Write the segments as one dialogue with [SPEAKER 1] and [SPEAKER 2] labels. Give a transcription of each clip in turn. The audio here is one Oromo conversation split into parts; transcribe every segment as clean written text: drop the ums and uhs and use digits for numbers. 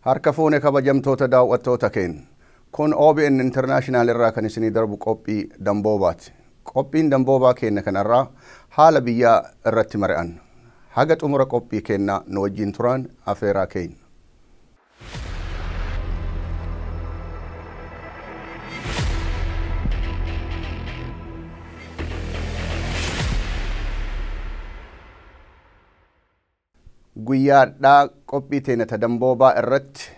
[SPEAKER 1] Harka fuune kabajamtoota daawwattoota keenya kun OBN International irraa kan isinii darbu qophii Damboobaati. Qophiin Damboobaa keenya kanarraa haala biyyaa irratti mari'anna. Haga xumura qophii keenyaa nu wajjin turan afeeraa keenya. Guyyaadhaa qophii teenya Damboobaa irratti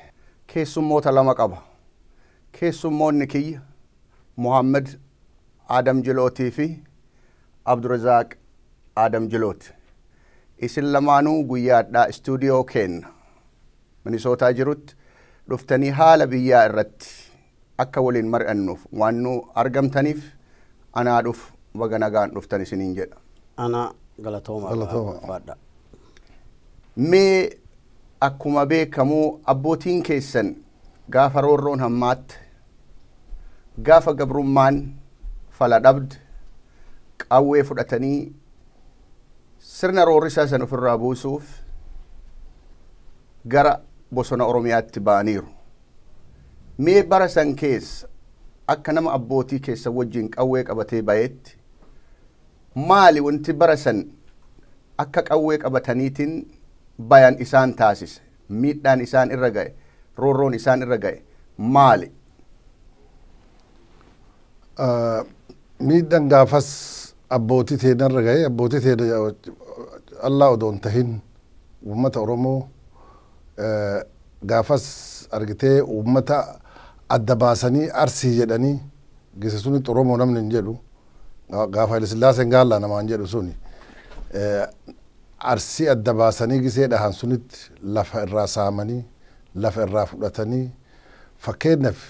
[SPEAKER 1] keessummoota lama qaba. Keessummoonni kiyya Muhammad Adam Jilootii fi Abdurrazaaq Adam Jilooti. Isin lamaanuu guyyaadhaa istuudiyoo keenya Minisootaa jirutti dhuftanii haala biyyaa irratti akka waliin mari'annuuf waan nu argamtaniif anaa dhuf baga nagaan dhuftan isiniin jedha.
[SPEAKER 2] Ana galatooma.
[SPEAKER 1] Mee akkuma beekamu abbootiin keessan gaafa roorroon hammaatte gaafa gabrummaan fala dhabde qawwee fudhatanii sirna roorrisaa san ofirraa buusuuf gara bosona Oromiyaatti ba'aniiru. Mee bara san keessa akka nama abbootii keessa wajjin qawwee qabatee ba'eetti maali wanti bara san akka qawwee qabataniitiin bayan isaan taasise, miidhaan isaan irra ga'e, roorroon isaan irra ga'e maali?
[SPEAKER 3] Miidhaan gaafas abbootii teenya irra ga'e, abbootii teenya Allah odoon tahin uummata Oromoo gaafas argitee uummata adda baasanii Arsii jedhanii gise sunitti Oromoo namni hin jedhu gaafa Haile Sillaaseen gaallaa namaan jedhu suni Arsii adda baasanii gisee dhahan sunitti lafa irraa saamanii lafa irraa fudhatanii fakkeenyaaf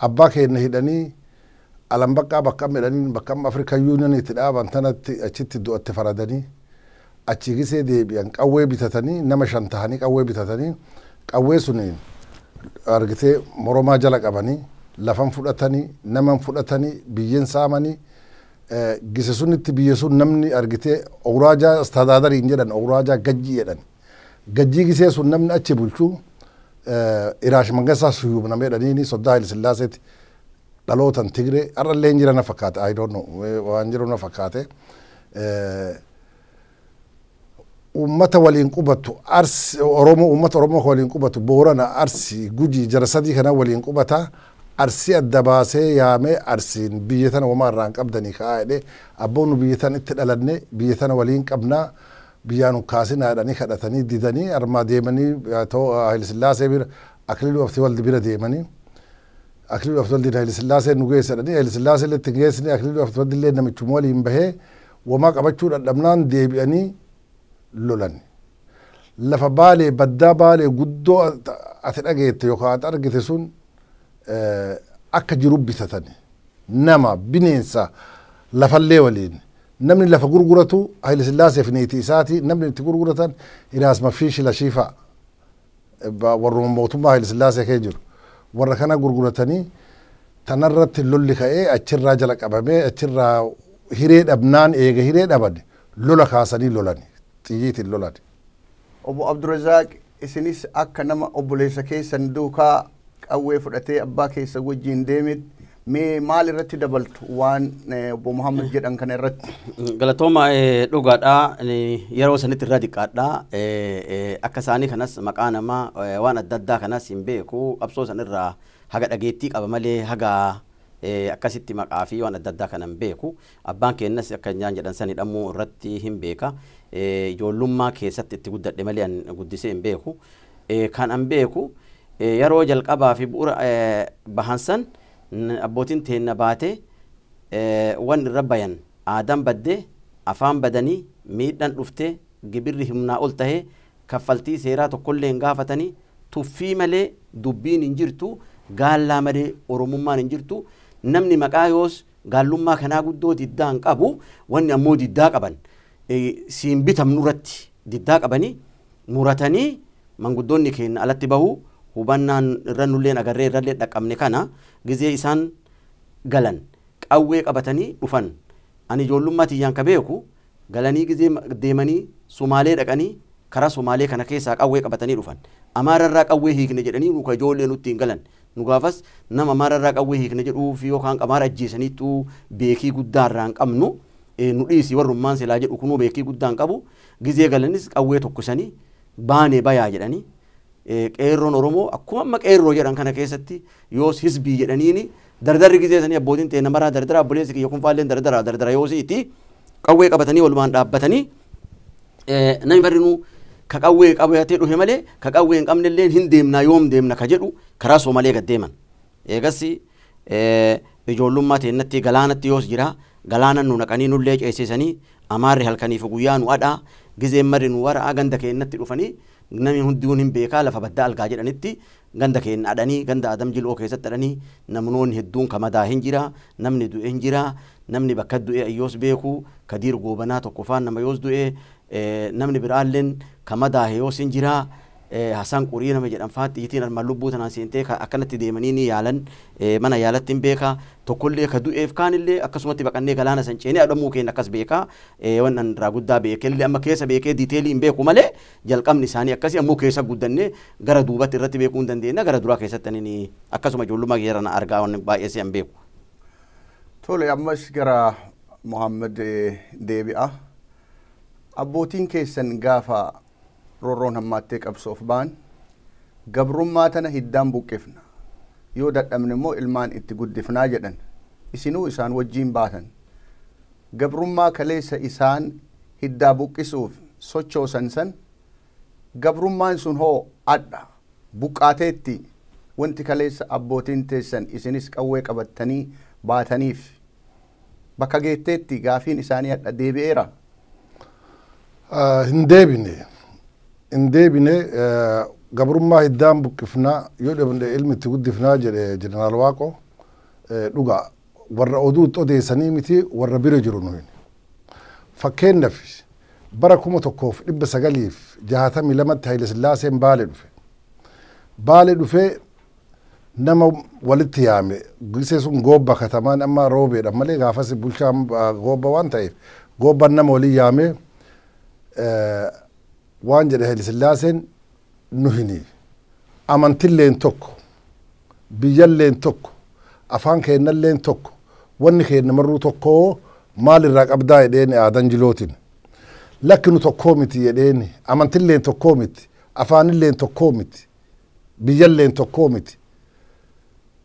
[SPEAKER 3] abbaa keenya hidhanii alambaqqaa bakka midhanii bakka African Union itti dhaaban tanatti achitti du'atti faradanii achi gisee deebi'an qawwee bitatanii nama 5 tahanii qawwee bitatanii qawwee suniin argitee Moromaa jala qabanii lafan fudhatanii naman fudhatanii biyyen saamanii gise sunitti biyya sun namni argitee Awuraajaa astadaadariin jedhan Awuraajaa gajjii jedhan gajjii gisee sun namni achi bulchuu Iraash Mangassaa Suyuub nama jedhaniini soddaa Haile Sillaaseeti dhalootan Tigree arrallee jira na fakkaate I don't know waan jiru na fakkaate ummata waliin qubatu Arsi Oromoo ummata Oromoo waliin qubatu Boorana Arsii Gujii jara sadii kana waliin qubata Arsii adda baasee yaamee Arsiin biyya tana wama irraan qabdanii kaa'edhe abboonu biyya tana itti dhalanne biyya tana waliin qabnaa biyyaan kaasinaa jedhanii kadhatanii didanii armaa deemanii Haile Sillaasee bira Akiliiluu Abtii Waldi bira deemanii Akiliiluu Abtii Waldi Haile Sillaasee nu geesse jedhanii Haile Sillaasee itti geessanii Akiliiluu Abtii Waldi illee namichuma waliin bahee wamaa qabachuu dadhabnaan deebi'anii lolan. Lafa Baalee baddaa Baalee guddoo ati dhageette yookaan ati argite sun akka jiru bitatani nama bineensa lafallee waliin namni lafa gurguratu Haile Sillaasee fi niitii isaati namni itti gurguratan Iraas Mafiishi Lashiifa warra mootummaa Haile Sillaasee kee jiru warra kana gurguratanii tanarratti lolli ka'ee achirraa jala qabamee achirraa hiree dhabnaan eega hiree dhaban lola kaasanii lolani xiyyiitiin lolani.
[SPEAKER 1] Obbo Abdurrazaaq isinis akka nama obboleessa keessan duukaa qawwee fudhatee abbaa keessa wajjin deemit mee maal irratti dabaltu waan Obbo Muhammad jedhan kana irratti?
[SPEAKER 2] Galatooma dhugaadhaa yeroo sanitti irraa diqqaadhaa akka isaanii kanas maqaa namaa waan adda addaa kanas hin beeku qabsoo san irraa haga dhageettii qaba malee haga akkasitti maqaa fi waan adda addaa kanan beeku abbaan keenyas akka nyaan jedhan sani dhammoo irratti hin beeka ijoollummaa keessatti itti guddadhe malee an guddisee hin beeku kan an beeku yeroo jalqabaa fi bu'uura bahansan abbootiin teenna baate wan irra bayan aadaan baddee afaan badanii miidhaan dhuftee gibirri humnaa ol tahee kaffaltii seeraa tokkollee hin gaafatanii tuffii malee dubbiin hin jirtu gaallaa malee oromummaan hin jirtu namni maqaa yoos gaallummaa kanaa guddoo diddaa hin qabu wanni ammoo diddaa qaban siin bitamnu irratti diddaa qabanii muratanii manguddoonni keenya alatti bahu hubannaan irra nulleen agarree irrallee dhaqqabne kana gizee isaan galan qawwee qabatanii dhufan ani ijoollummaa tiyyaan ka beeku galanii gizee deemanii Sumaalee dhaqanii karaa Sumaalee kana keessaa qawwee qabatanii dhufan Amaararraa qawwee hiikne jedhanii nu ka ijoollee nutti hin galan nu gaafas nama Amaararraa qawwee hiikne jedhuuf yookaan Amaara ajjeesaniitu beekii guddaa irraa hin qabnu nu dhiisi warrummaan silaa jedhu kunuu beekii guddaa hin qabu gizee galanis qawwee tokkosanii baanee bayaa jedhanii qeerroon Oromoo akkuma amma qeerroo jedhan kana keessatti yoos hisbii jedhaniini dardarri gizee sanii abbootiin ta'e namaraa dardara abboleessi kiyya kun faalleen dardara yoosiiti qawwee qabatanii walumaan dhaabbatanii namni barrinuu ka qawwee qabatee dhufe malee ka qawwee hin qabnellee hin deemnaa yoom deemna ka jedhu karaa Soomalee gad deeman eegas ijoollummaa teennatti galaanatti yoos jira galaana nu naqanii nullee ceesisanii Amaarri halkaniif guyyaa nu adhaa gizeen marri nu waraa ganda keennatti dhufanii namni hundiin hin beekaa lafa baddaa algaa jedhanitti ganda keenya adhanii ganda Adam Jiloo keessatti adhanii namoonni hedduun kamadaa hin jira namni du'e hin jira namni bakka du'e ayyoos beeku Kadiir Goobanaa tokko faan nama yoos du'e namni biraalleen kamadaa yoos hin jira Hasan Qurii nama jedhan faatti yitiin armaan lubbuu tanaan seentee akkanatti deemanii ni yaalan mana yaalatti hin beeka tokkollee ka du'eef kaanillee akkasumatti baqannee galaana san ceenee adamuu keenya akkas beeka wannan irraa guddaa beekellee amma keessa beekee diiteelii hin beeku malee jalqabni isaanii akkasii ammoo keessa guddannee gara duubatti irratti beekuu hin dandeenya gara duraa keessatti ni akkasuma ijoollummaa geerana argaa waan baay'ee si hin beeku.
[SPEAKER 1] Tole ammas gara Muhammad deebi'a. Abbootiin keessan gaafa roorroon hammaattee qabsoof ba'an gabrummaa tana hiddaan buqqifna yoo dadhabne immoo ilmaan itti guddifnaa jedhan isinuu isaan wajjiin baatan gabrummaa kaleessa isaan hiddaa buqqisuuf sochoosan san gabrummaan sun hoo adha buqqaateetti wanti kaleessa abbootiin teessan isinis qawwee qabattanii baataniif bakka geetteetti gaafiin isaanii adha deebi'eera.
[SPEAKER 3] Hin deebine gabrummaa hiddaan buqqifnaa yoo dhabne ilmi itti guddifnaa jedhe jeneraal Waaqoo dhugaa warra oduutti odeessanii miti warra bira jiru nuyi. Fakkeenyaaf bara 1962 Haile Sillaaseen Baalee dhufe nama walitti yaame gisee sun Goobba katamaan amma roobeedha malee gaafas bulchaa Goobba waan ta'eef Goobbaan nama walii yaame waan jedhe Haile Sillaaseen nu hini amantilleen tokko biyyalleen tokko afaan keennalleen tokko wanni keenya marruu tokko maal irraa qabdaa jedheen aadan jilootin lakki nu tokkoo miti jedheen amantilleen tokkoo miti afaanilleen tokkoo miti biyyalleen tokkoo miti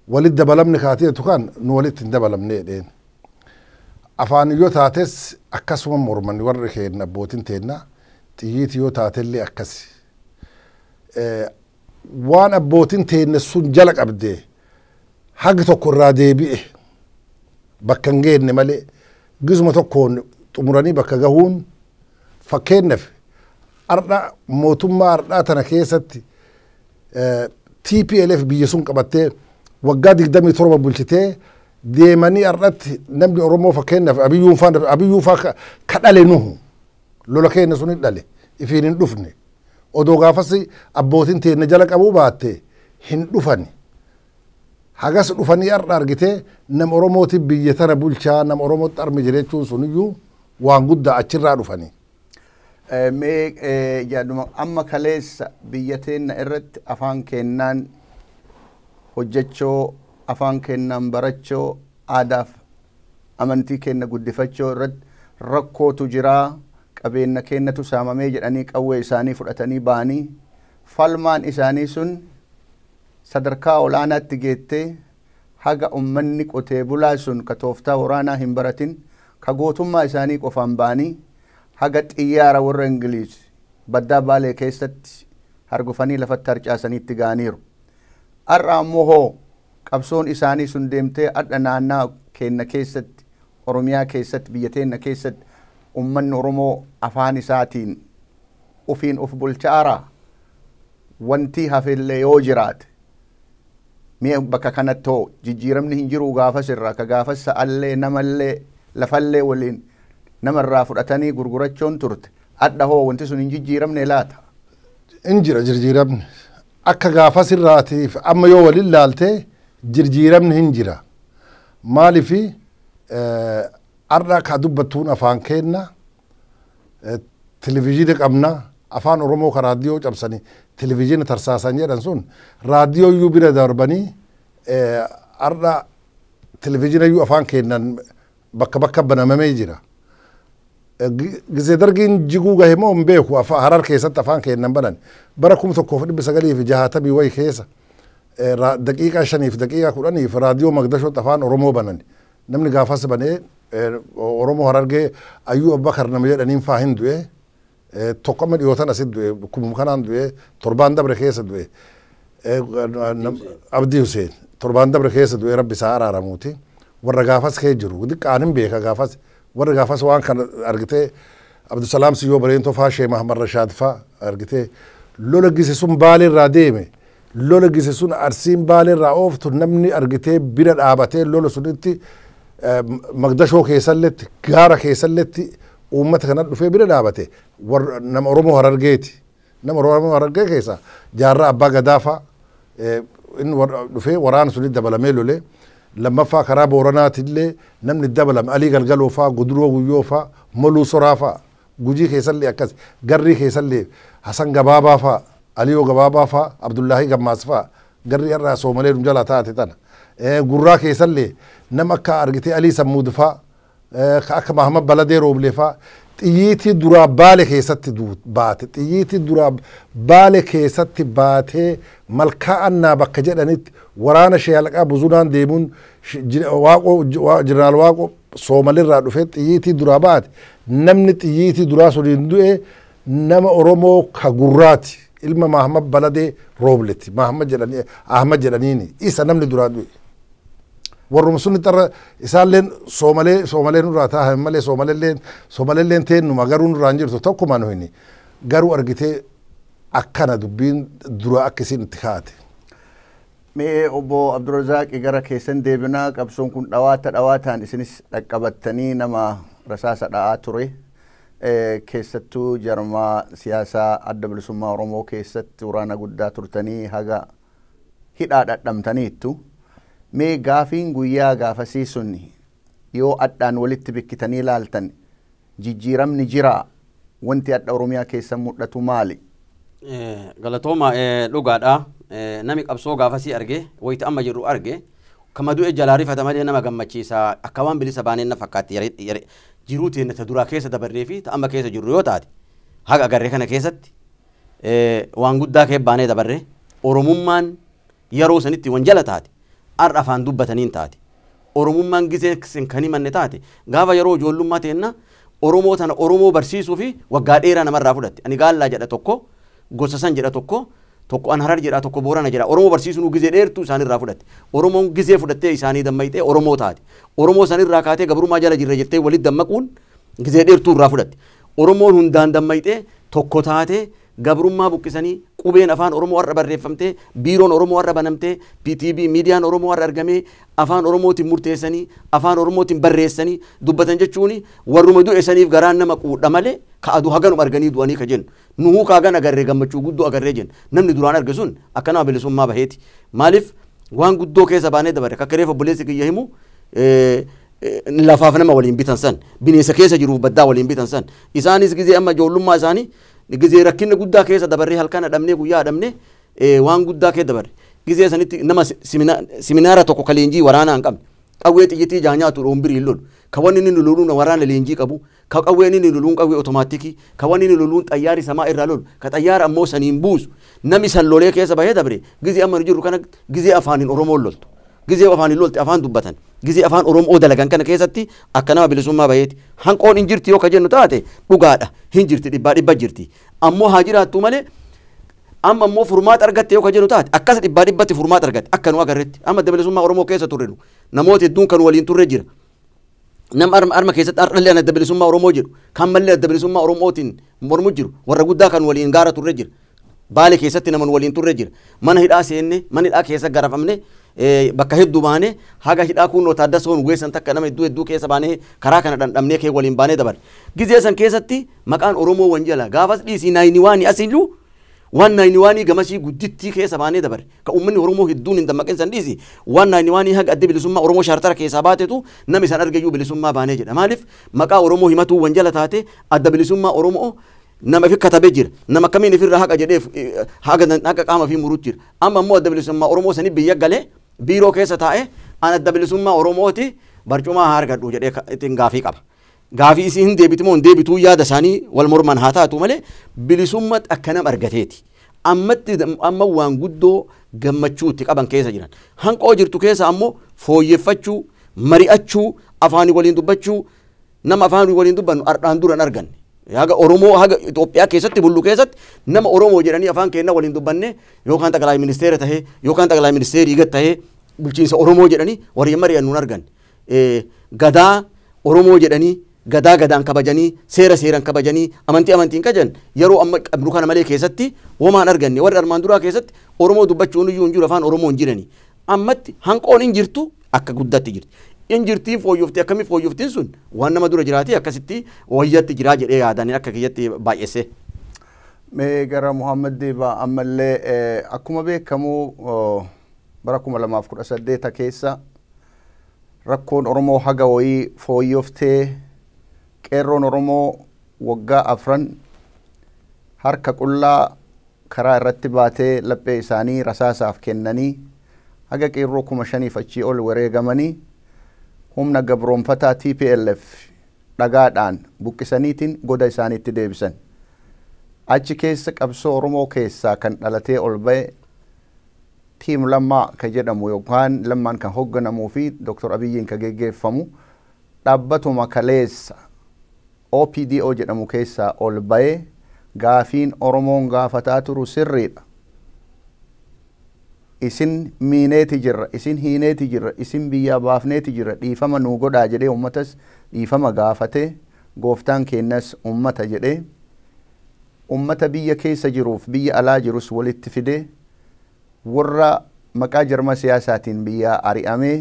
[SPEAKER 3] walitti dabalamne kaatee tukan nu walitti hin dabalamne jedheen afaan yoo taates akkasuma mormanni warri keenya abbootiin teennaa xiyyiiti yoo taatellee akkasi waan abbootiin teenne sun jala qabdee hagi tokko irraa deebi'e bakka hin geenne malee gisuma tokkoon xumuranii bakka gahuun fakkeenyaaf ardha mootummaa ardhaa tana keessatti TPLF biyya sun qabattee waggaa 27 bulchitee deemanii ardhatti namni Oromoo fakkeenyaaf abiyyuunfaa ka dhale nuhu lola keenya sun dhale ifiin hin dhufne odoo gaafas abbootiin teenne jala qabuu baatte hin dhufani hagas dhufanii ardha argitee nama Oromooti biyya tana bulchaa nama Oromootti arme jechuun suniyyuu waan guddaa achirraa dhufanii.
[SPEAKER 1] Yaaduma amma kaleessa biyya teenna irratti afaan kennaan hojjechoo afaan kennaan barachoo aadaaf amantii kenna guddifachoo irratti rakkootu jiraa. Qabeenya kennatu saamamee jedhanii qawwee isaanii fudhatanii ba'anii falmaan isaanii sun sadarkaa olaanaatti geettee haga ummanni qotee bulaa sun ka tooftaa waraanaa hin baratin ka gootummaa isaanii qofaan ba'anii haga xiyyaara warra Ingiliis baddaa Baalee keessatti hargufanii lafatti harcaasaniitti ga'aniiru. Har'a ammoo hoo qabsoon isaanii sun deemtee adha naannaa keenya keessatti Oromiyaa keessatti biyya teenya keessatti ummanni Oromoo afaan isaatiin ufiin uf bulchaara wanti hafellee yoo jiraate mee bakka kanatti jijjiiramni hin jiru gaafas irraa ka gaafas sa'allee namallee lafallee waliin namarraa fudhatanii gurgurachuun turte adda hoo wanti sun hin jijjiiramne laata?
[SPEAKER 3] In jira jijjiiramni akka gaafas irraatiif amma yoo waliin laaltee jijjiiramni hin jira. Maalifi arra ka dubbattuun afaan kenna televizyiina qabna afaan Oromoo ka raadiyoo cabsanii televizyiina tarsaasan jedhan sun raadiyoo iyyuu bira darbanii arra televizyiina iyyuu afaan kennan bakka bakka banamamee jira. Gizee dargiin jiguu gahe moo hin beeku Harar keessatti afaan kennan banan bara 1960 wayi keessa daqiiqaa 5 daqiiqaa 10 raadiyoo Magdashootti afaan Oromoo banan namni gaafas banee Oromoo Harargee Ayyuu Abbakar nama jedhaniin faa hin du'e tokkoma dhiyootan asit du'e kumum kanaan du'e torbaan dabre keessa du'e Abdii Huseen torbaan dabre keessa du'e rabbi isaa araaramuuti warra gaafas kee jiru diqqaan hin beeka gaafas warra gaafas waan kana argitee Abdusalaam Siyyoo Bareentoo faa Shee Mahamad Rashaad faa argitee lola gise sun Baalee irraa deeme lola gise sun Arsiin Baalee irraa ooftu namni argitee bira dhaabatee lola sunitti Magdashoo keessalletti gaara keessalletti uummata kana dhufee bira dhaabate nama Oromoo Harargeeti nama Oromoo Harargee keessa jaarraa Abbaa Gadaafa inni dhufee waraana sunitti dabalamee lole lammaffaa karaa Booranaatillee namni dabalame Alii Galgaloo faa Guduroo Guyyoo faa Moluu Soraa faa Gujii keessallee akkas Garrii keessallee Hasan Gabaabaa faa Aliyoo Gabaabaa faa Abdullaahi Gammaas faa Garrii irraa Soomalee Dumjalaa taate tana Gurraa keessallee nama akka argitee Alii Sammuud faa akka Mahamad Baladee Rooblee faa xiyyiitii duraa Baale keessatti baate xiyyiitii duraa Baale keessatti baatee malkaa'annaa bakka jedhanitti waraana Sheelaqaa Buzunaan deemuun Jeneraal Waaqoo Soomalirraa dhufee xiyyiitii duraa baate namni xiyyiitii duraa suniin du'e nama Oromoo ka Gurraati ilma Mahamad Baladee Roobletti Ahmad jedhaniini isa namni duraa du'e. Warrum sunni tarra isaalleen Soomalee nurraa taa'an malee Soomalelleen teennuma garuu nurraa hin jirtu tokkuma nu hini garuu argitee akkana dubbiin dura akkasiin itti kaate.
[SPEAKER 1] Mee obbo Abdurrazaaqi gara keessan deebinaa qabsoon kun dhawaataan isinis dhaqqabattanii nama rasaasa dha'aa ture keessattuu jarmaa siyaasaa adda bilisummaa Oromoo keessatti waraana guddaa turtanii haga hidhaa dhadhamtaniittu. Mee gaafiin guyyaa gaafasii sun yoo addaan walitti bikkitanii ilaaltan jijjiiramni jira wanti adda Oromiyaa keessa mul'atu maali?
[SPEAKER 2] Galatooma dhugaadha. Nami qabsoo gaafasii arge wayita amma jirru arge kama du'e jalaa rifata malee nama gammachiisa akka waan bilisa baaneen na fakkaatti jiruu teenya ta duraa keessa dabarree fi ta amma keessa jirru yoo taate haga agarree kana keessatti waan guddaa kee baanee dabarree Oromummaan yeroo sanitti wanjala taate arra afaan dubbataniin taate Oromummaan gisee kan himanne taate gaafa yeroo ijoollummaa teenna Oromoo tana Oromoo barsiisuu fi waggaa dheeraa namarraa fudhatte ani gaallaa jedha tokko gosa san jedha tokko an Harar jedha tokko Boorana jedha Oromoo barsiisuun gisee dheertuu isaanirraa fudhatte Oromoon gisee fudhattee isaanii dammayxee Oromoo taate Oromoo sanirraa kaatee gabrummaa jala jirre jettee walitti dammaquun gisee dheertuu irraa fudhatte Oromoon hundaan dammayxee tokko taatee gabrummaa buqqisanii qubeen afaan Oromoo warra barreeffamtee biiroon Oromoo warra banamtee PTV miidiyaan Oromoo warra argamee afaan Oromootiin murteessanii afaan Oromootiin barreessanii dubbatan jechuun warruma du'e saniif garaan nama quudha malee kaadu haganum arganii du'anii ka jennu nuhuu kaagan agarree gammachuu guddoo agarree jennu namni duraan arge sun akka nama bilisummaa baheeti maaliif waan guddoo keessa baanee dabarre akka reefa obboleessi kiyya himu lafaaf nama waliin bitan san bineensa keessa jiruuf baddaa waliin bitan san isaanis gizee amma ijoollummaa isaanii gizee rakkinna guddaa keessa dabarree halkan dhabnee guyyaa dhabnee waan guddaa keessa dabarre gizee sanitti nama siminaara tokko ka leenjii waraanaa hin qabne qawwee xiyyitii jaanyaatu dhoombirii lolu ka wanni inni loluun waraana leenjii qabu ka qawween inni loluun qawwee otomaatikii ka wanni inni loluun xayyaari samaa irraa lolu ka xayyaara ammoo saniin buusu nami san lolee keessa bahee dabre gizee amma jirru kana gizee afaaniin Oromoon loltu gizee afaaniin lolti afaan dubbatan gizee afaan Oromoo dalagan kana keessatti akka nama bilisummaa baheeti hanqoon hin jirti yoo ka jennu taate dhugaadha hin jirti dhibba jirti ammoo haa jiraattu malee amma ammoo furmaata argatte yoo ka jennu taate akkas dhibbatti furmaata argatte akka nu agarretti amma bilisummaa Oromoo keessa turre nu namoota hedduun kan waliin turre jira nam arma keessatti ardhallee adda bilisummaa Oromoo jedhu kan mallee adda bilisummaa Oromootiin mormu jiru warra guddaa kan waliin gaara turre jira Baale keessatti naman waliin turre jira mana hidhaa seenne mana hidhaa keessa garafamne bakka hedduu baanee haga hidhaa kunnoo taaddasoon weessan takka nama hedduu keessa baanee karaa kana dhandhamnee kee waliin baanee dabar gizee san keessatti maqaan Oromoo wanjala gaafas dhiisii naayini waanii asiyyuu waan naayini waanii gamasii guddittii keessa baanee dabar ka uummanni Oromoo hedduun hin dammaqin san dhiisi waan naayini waanii haga adda bilisummaa Oromoo shaartara keessaa baatetu namni san argayyuu bilisummaa baanee jedha maaliif maqaa Oromoo himatuu wanjala taate adda bilisummaa Oromoo nama fi katabee jira nama kamiin ifirraa haqa jedheef haqa qaama fi muruut jira amma immoo adda bilisummaa Oromoo sanii biyya galee biiroo keessa taa'ee an adda bilisummaa Oromooti barcumaa hargadhu jedhee ittiin gaafii qaba gaafii isii hin deebitimoo hin deebituu yaada isaanii wal morman haa taatu malee bilisummaa akkanam argateeti amma waan guddoo gammachuu itti qaban keessa jiran hanqoo jirtu keessa ammoo fooyyeffachuu mari'achuu afaanii waliin dubbachuu nama afaanii waliin dubbannu ardhaan duran arganne haga Oromoo haga Itoophiyaa keessatti bullu keessatti nama Oromoo jedhanii afaan keenya waliin dubbanne yookaan xaqalaa ministeera tahee yookaan xaqalaa ministeerii gad tahee bulchiinsa Oromoo jedhanii warri mari'annuun argan gadaa Oromoo jedhanii gadaan kabajanii seeraan kabajanii amantiin kajan yeroo amma qabnu kana malee keessatti womaan arganne warri armaan duraa keessatti Oromoo dubbachuun iyyuu hin jiru afaan Oromoo hin jirani ammatti hanqoon hin jirtu akka guddatti jirti injirtiin fooyyoftii akkamii fooyyoftiin sun waan nama dura jiraati akkasitti wayyatti jiraa jedhee yaadanii akka kiyyatti baay'esse.
[SPEAKER 1] Mee gara Muhammad Deebaa ammallee akkuma beekamu bara 2018 keessa rakkoon Oromoo haga wayii fooyyoftee qeerroon Oromoo waggaa 4 harka qullaa karaa irratti baatee laphee isaanii rasaasaaf kennanii haga qeerroo 5,000 achii ol wareegamanii humna gabroonfataa TPLF dhagaadhaan buqqisaniitiin goda isaaniitti deebisan achi keessa qabsoo Oromoo keessaa kan dhalatee ol ba'e tiim lammaa kan jedhamu yookaan lammaan kan hoogganamuu fi Dr. Abiyyiin kan geggeeffamu dhaabbatuma kaleessa OPDO jedhamu keessaa ol ba'e gaafiin Oromoon gaafataa turu sirriidha. Isin miineeti jirra, isin hiineeti jirra, isin biyyaa baafneeti jirra, dhiifama nuu godhaa jedhee ummatas dhiifama gaafate gooftaan keenyas ummata jedhee ummata biyya keessa jiruuf biyya alaa jirus walitti fide warra maqaa jarma siyaasaatiin biyyaa ari'amee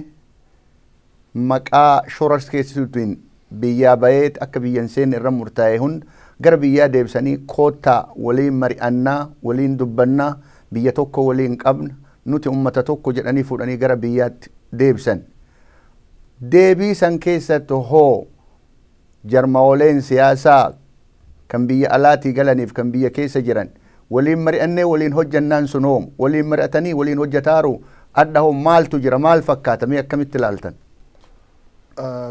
[SPEAKER 1] maqaa shoras keessatuutiin biyyaa ba'ee akka biyyan seenne irra murtaa'e hunda gara biyyaa deebisanii koottaa waliin mari'annaa waliin dubbannaa biyya tokko waliin qabna nuti ummata tokko jedhanii fuudhanii gara biyyaatti deebisan deebii san keessatti hoo jarmooleen siyaasaa kan biyya alaatii galaniif kan biyya keessa jiran waliin mari'annee waliin hojjannaan sun hoo waliin mari'atanii waliin hojjetaaru adda hoo maaltu jira maal fakkaatamee akkamitti ilaaltan?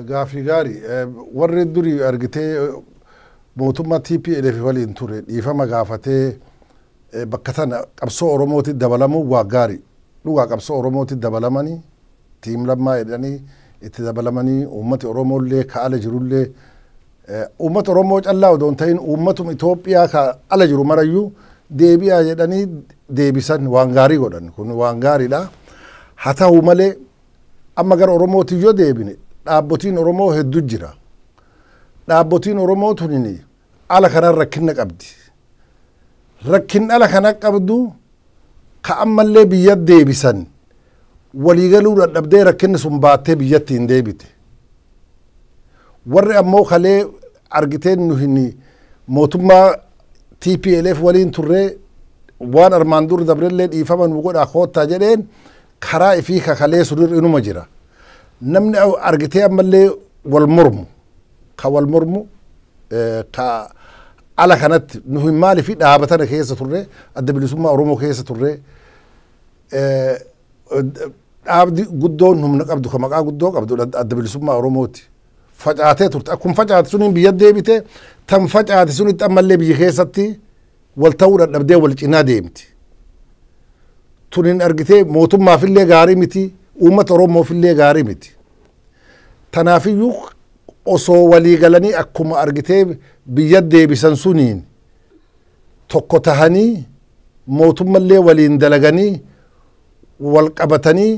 [SPEAKER 3] Gaafii gaarii warri durii argitee mootummaa TPLF waliin ture dhiifama gaafatee bakka tana qabsoo Oromooti dabalamu waa gaarii dhugaa qabsoo Oromooti dabalamanii tiim lammaa jedhanii itti dabalamanii uummati Oromollee ka ala jirullee uummata Oromoo callaa odoo hin ta'in uummatuma Itoophiyaa ka ala jiru marayyuu deebi'aa jedhanii deebisan waan gaarii godhan kun waan gaariidha haa ta'u malee amma gara Oromooti yoo deebine dhaabbotiin Oromoo hedduu jira dhaabbotiin Oromoo tunini ala kanaan rakkina qabdi rakkin ala kana qabdu ka ammallee biyya deebisan waliigaluu dadhabdee rakkinni sun baattee biyyatti hin deebite warri ammoo kalee argiteen nu hin mootummaa TPLF waliin turree waan armaan dur dabrellee dhiifama nu godhaa koottaa jedheen karaa ifii kakalee sunirra inuma jira namni argitee ammallee wal mormu ka wal mormu ka ala kanatti nu hin maalifi dhaabatana keessa turre adda bilisummaa Oromoo keessa turre dhaabdi guddoon humna qabdu ka maqaa guddoo qabdu adda bilisummaa Oromooti facaatee turte akkuma facaate suniin biyya deebite tan facaate sunitti ammallee biyya keessatti wal ta'uu dadhabdee wal cinaa deemti tunin argitee mootummaafillee gaarii miti uummata Oromoofillee gaarii miti tanaafiyyuu osoo walii galanii akkuma argitee biyya deebisan suniin tokko tahanii mootummallee waliin dalaganii wal qabatanii